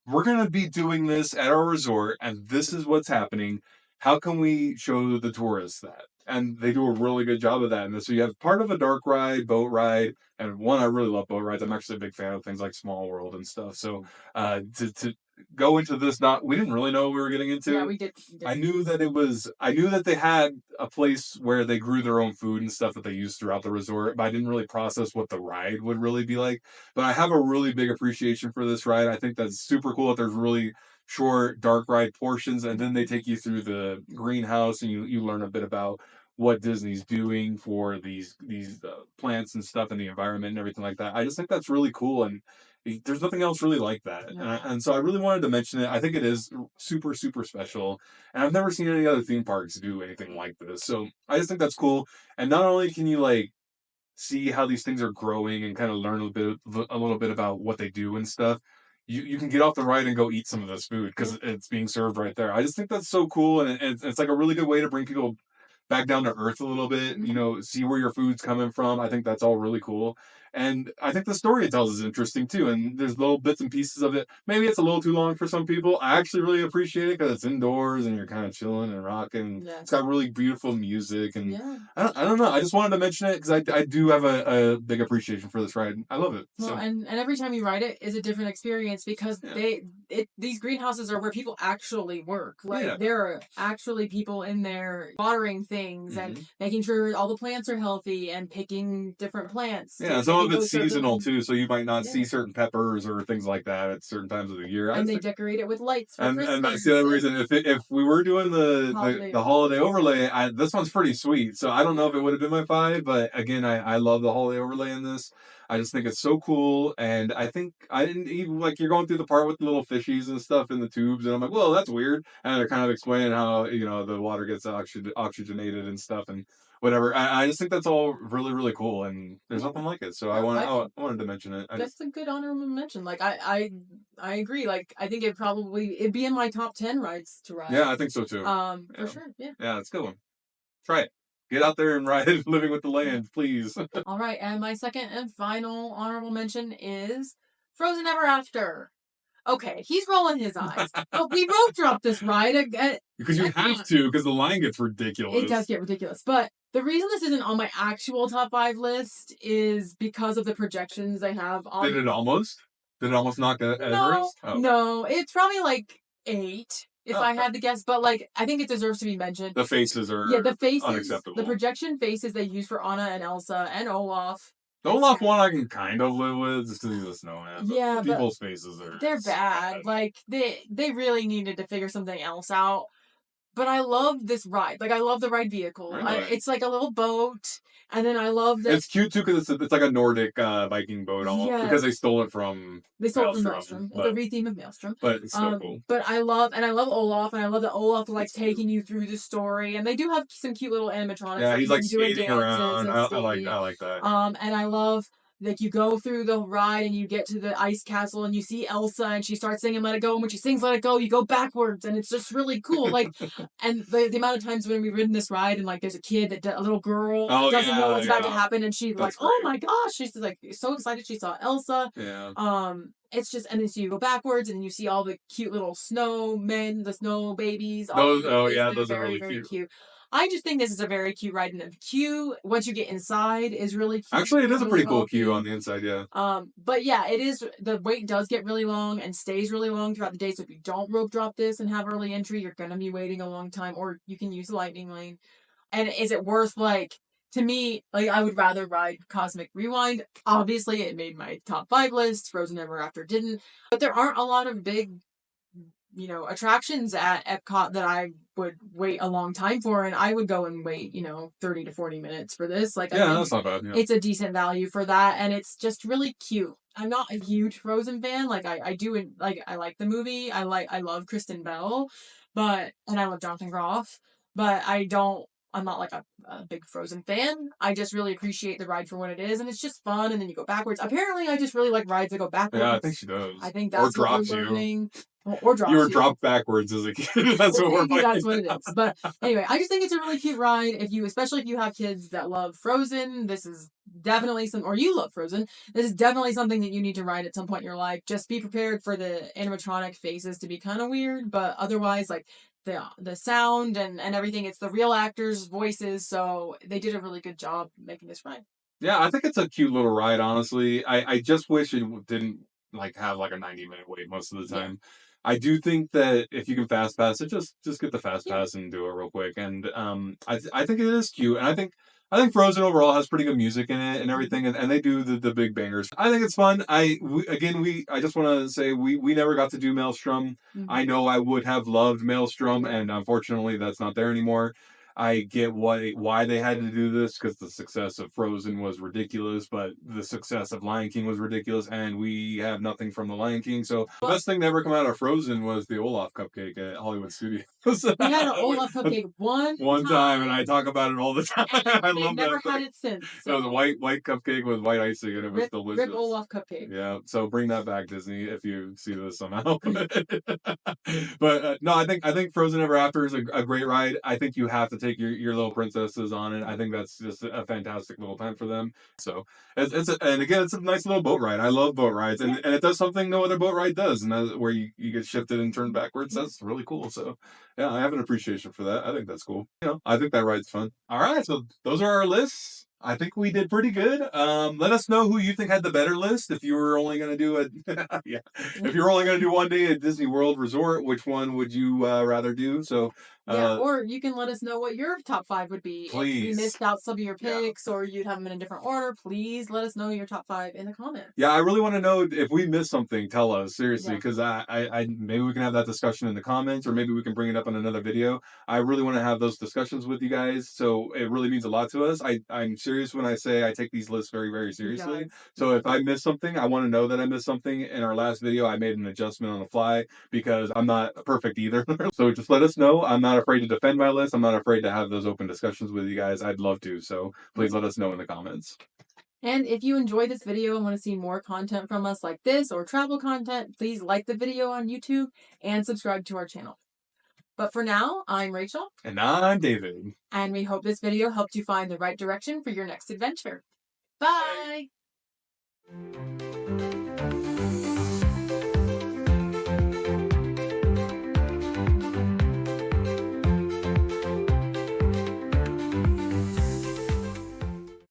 we're going to be doing this at our resort and this is what's happening. How can we show the tourists that? And they do a really good job of that. And so you have part of a dark ride, boat ride, and one, I really love boat rides. I'm actually a big fan of things like Small World and stuff. So to go into this, not we didn't really know what we were getting Yeah, into. we did. I knew that they had a place where they grew their own food and stuff that they used throughout the resort, but I didn't really process what the ride would really be like. But I have a really big appreciation for this ride. I think that's super cool that there's really short dark ride portions, and then they take you through the greenhouse, and you learn a bit about what Disney's doing for these plants and stuff and the environment and everything like that. I just think that's really cool, and there's nothing else really like that. Yeah. And so I really wanted to mention it. I think it is super super special, and I've never seen any other theme parks do anything like this. So I just think that's cool. And not only can you like see how these things are growing and kind of learn a little bit about what they do and stuff. You can get off the ride and go eat some of this food Yeah. because it's being served right there. I just think that's so cool, and it's like a really good way to bring people back down to earth a little bit. You Mhm. know, see where your food's coming from. I think that's all really cool, and I think the story it tells is interesting too. And there's little bits and pieces of it. Maybe it's a little too long for some people. I actually really appreciate it because it's indoors and you're kind of chilling and rocking. It's Yes. got really beautiful music and Yeah. I don't know. I just wanted to mention it because I do have a big appreciation for this ride. I love it. Well, So and every time you ride it is a different experience because yeah, these greenhouses are where people actually work. Like yeah. there are actually people in there watering things and Hmm. making sure all the plants are healthy and picking different plants Yeah, to some maybe of go it's start seasonal building. too, so you might not Yeah. see certain peppers or things like that at certain times of the year. I And just they think decorate it with lights for and Christmas that's the other and reason. If we were doing holiday the overlay. holiday overlay, this one's pretty sweet. So I don't know Yeah. if it would have been my five, but again, I love the holiday overlay in this. I just think it's so cool, and I think I didn't even like you're going through the part with the little fishies and stuff in the tubes, and I'm like, well, that's weird. And they're kind of explaining how the water gets oxygenated and stuff, and whatever. I just think that's all really really cool, and there's Yeah. nothing like it. So No, I wanted to mention it. I just that's a good honorable mention. Like I agree. Like I think it'd be in my top 10 rides to ride. yeah, I think so too. For Yeah, sure. Yeah. yeah, it's a good one. Try it. Get out there and ride Living with the Yeah. Land, please. All right, and my second and final honorable mention is Frozen Ever After. Okay, he's rolling his eyes, but we rope dropped this ride at Because you have Epcot. to, because the line gets It does ridiculous. get ridiculous, but the reason this isn't on my actual top 5 list is because of the projections they have Did on. it almost? Did it almost knock No, Everest? Oh, okay. no, it's probably like 8 if Oh, I okay. had to guess, but like I think it deserves to be mentioned. The faces Yeah, are the faces, the unacceptable. projection faces they use for Anna and Elsa and Olaf. The It's Olaf one I can kind of live with, just because he's a snowman, but the yeah, but people's faces are they're so bad. bad. Like they really needed to figure something else out. But I love this ride. Like I love the ride vehicle. Really? It's like a little boat, and then I love that. It's cute too because it's like a Nordic Viking boat almost because they Yes, stole it from they stole it from Maelstrom, Maelstrom. It's a retheme of Maelstrom. but it's so cool. But I love Olaf, and I love that Olaf like It's cute. taking you through the story, and they do have some cute little animatronics Yeah, like he's him like doing skating dances around. and skating. I like that. And I love like you go through the ride and you get to the ice castle and you see Elsa and she starts singing Let It Go, and when she sings Let It Go, you go backwards and it's just really cool. Like, and the amount of times when we've ridden this ride and like there's a kid a little girl Oh doesn't know yeah, what's about to yeah. happen and she's like, That's oh great. my gosh, she's just like so excited she saw Elsa. Yeah. It's just, and then so you go backwards and you see all the cute little snowmen, the snow babies all Those over the oh place. yeah, They're those are very, really very cute. cute. I just think this is a very cute ride, and the queue once you get inside is really cute Actually, it is and a really pretty cool queue on bulky. the inside, yeah. But yeah, it is. The wait does get really long and stays really long throughout the day. So if you don't rope drop this and have early entry, you're gonna be waiting a long time, or you can use the lightning lane. And is it worth like? To me, like I would rather ride Cosmic Rewind. Obviously, it made my top 5 list. Frozen Ever After didn't, but there aren't a lot of big attractions at Epcot that I would wait a long time for, and I would go and wait 30 to 40 minutes for this. Like I Yeah, think that's not bad, yeah. it's a decent value for that, and it's just really cute. I'm not a huge Frozen fan. Like I do like I like the movie. I love Kristen Bell, and I love Jonathan Groff, but I don't I'm not like a big Frozen fan. I just really appreciate the ride for what it is, and it's just fun. And then you go backwards. Apparently, I just really like rides that go backwards. Yeah, I think she I does. think Or that's what we're drops you. learning. Or You were drops you. dropped backwards as a kid. That's what we're Maybe that's what finding it is. But anyway, I just think it's a really cute ride. Especially if you have kids that love Frozen, this is definitely or you love Frozen, this is definitely something that you need to ride at some point in your life. Just be prepared for the animatronic faces to be kind of weird, but otherwise, like the sound and everything, it's the real actors' voices, so they did a really good job making this ride. Yeah, I think it's a cute little ride, honestly. I just wish it didn't like have like a 90-minute wait most of the Yeah. time. I do think that if you can fast pass it, just get the fast Yeah. pass and do it real quick. And I think it is cute, and I think Frozen overall has pretty good music in it and everything, and they do the big bangers. I think it's fun. I just want to say we never got to do Maelstrom. I know I would have loved Maelstrom, Yeah. and unfortunately that's not there anymore. I get why they had to do this because the success of Frozen was ridiculous, but the success of Lion King was ridiculous, and we have nothing from the Lion King. So the best thing to ever come out of Frozen was the Olaf cupcake at Hollywood Studios. We had an Olaf cupcake one time, and I talk about it all the time. I They've love never that had thing. it since. It was a So white cupcake with white icing, and it was rip delicious. Olaf cupcake. Yeah, so bring that back, Disney, if you see this somehow. But no, I think Frozen Ever After is a great ride. I think you have to take your little princesses on it. I think that's just a fantastic little time for them. So and again, it's a nice little boat ride. I love boat rides, and it does something no other boat ride does, and that's where you get shifted and turned backwards. That's really cool. So yeah, I have an appreciation for that. I think that's cool. I think that ride's fun. All right, so those are our lists. I think we did pretty good. Let us know who you think had the better list. If you were only going to do if you're only going to do one day at Disney World Resort, which one would you rather do? So, or you can let us know what your top 5 would be. Please. If we missed out some of your picks or you'd have them in a different order, please let us know your top 5 in the comments. Yeah, I really want to know if we missed something. Tell us seriously, because I maybe we can have that discussion in the comments, or maybe we can bring it up in another video. I really want to have those discussions with you guys, so it really means a lot to us. I'm serious when I say I take these lists very, very seriously. So if I miss something, I want to know that I missed something. In our last video, I made an adjustment on the fly because I'm not perfect either. So just let us know. I'm not afraid to defend my list. I'm not afraid to have those open discussions with you guys. I'd love to. So please let us know in the comments. And if you enjoyed this video and want to see more content from us like this or travel content, please like the video on YouTube and subscribe to our channel. But for now, I'm Rachel. And I'm David. And we hope this video helped you find the right direction for your next adventure. Bye!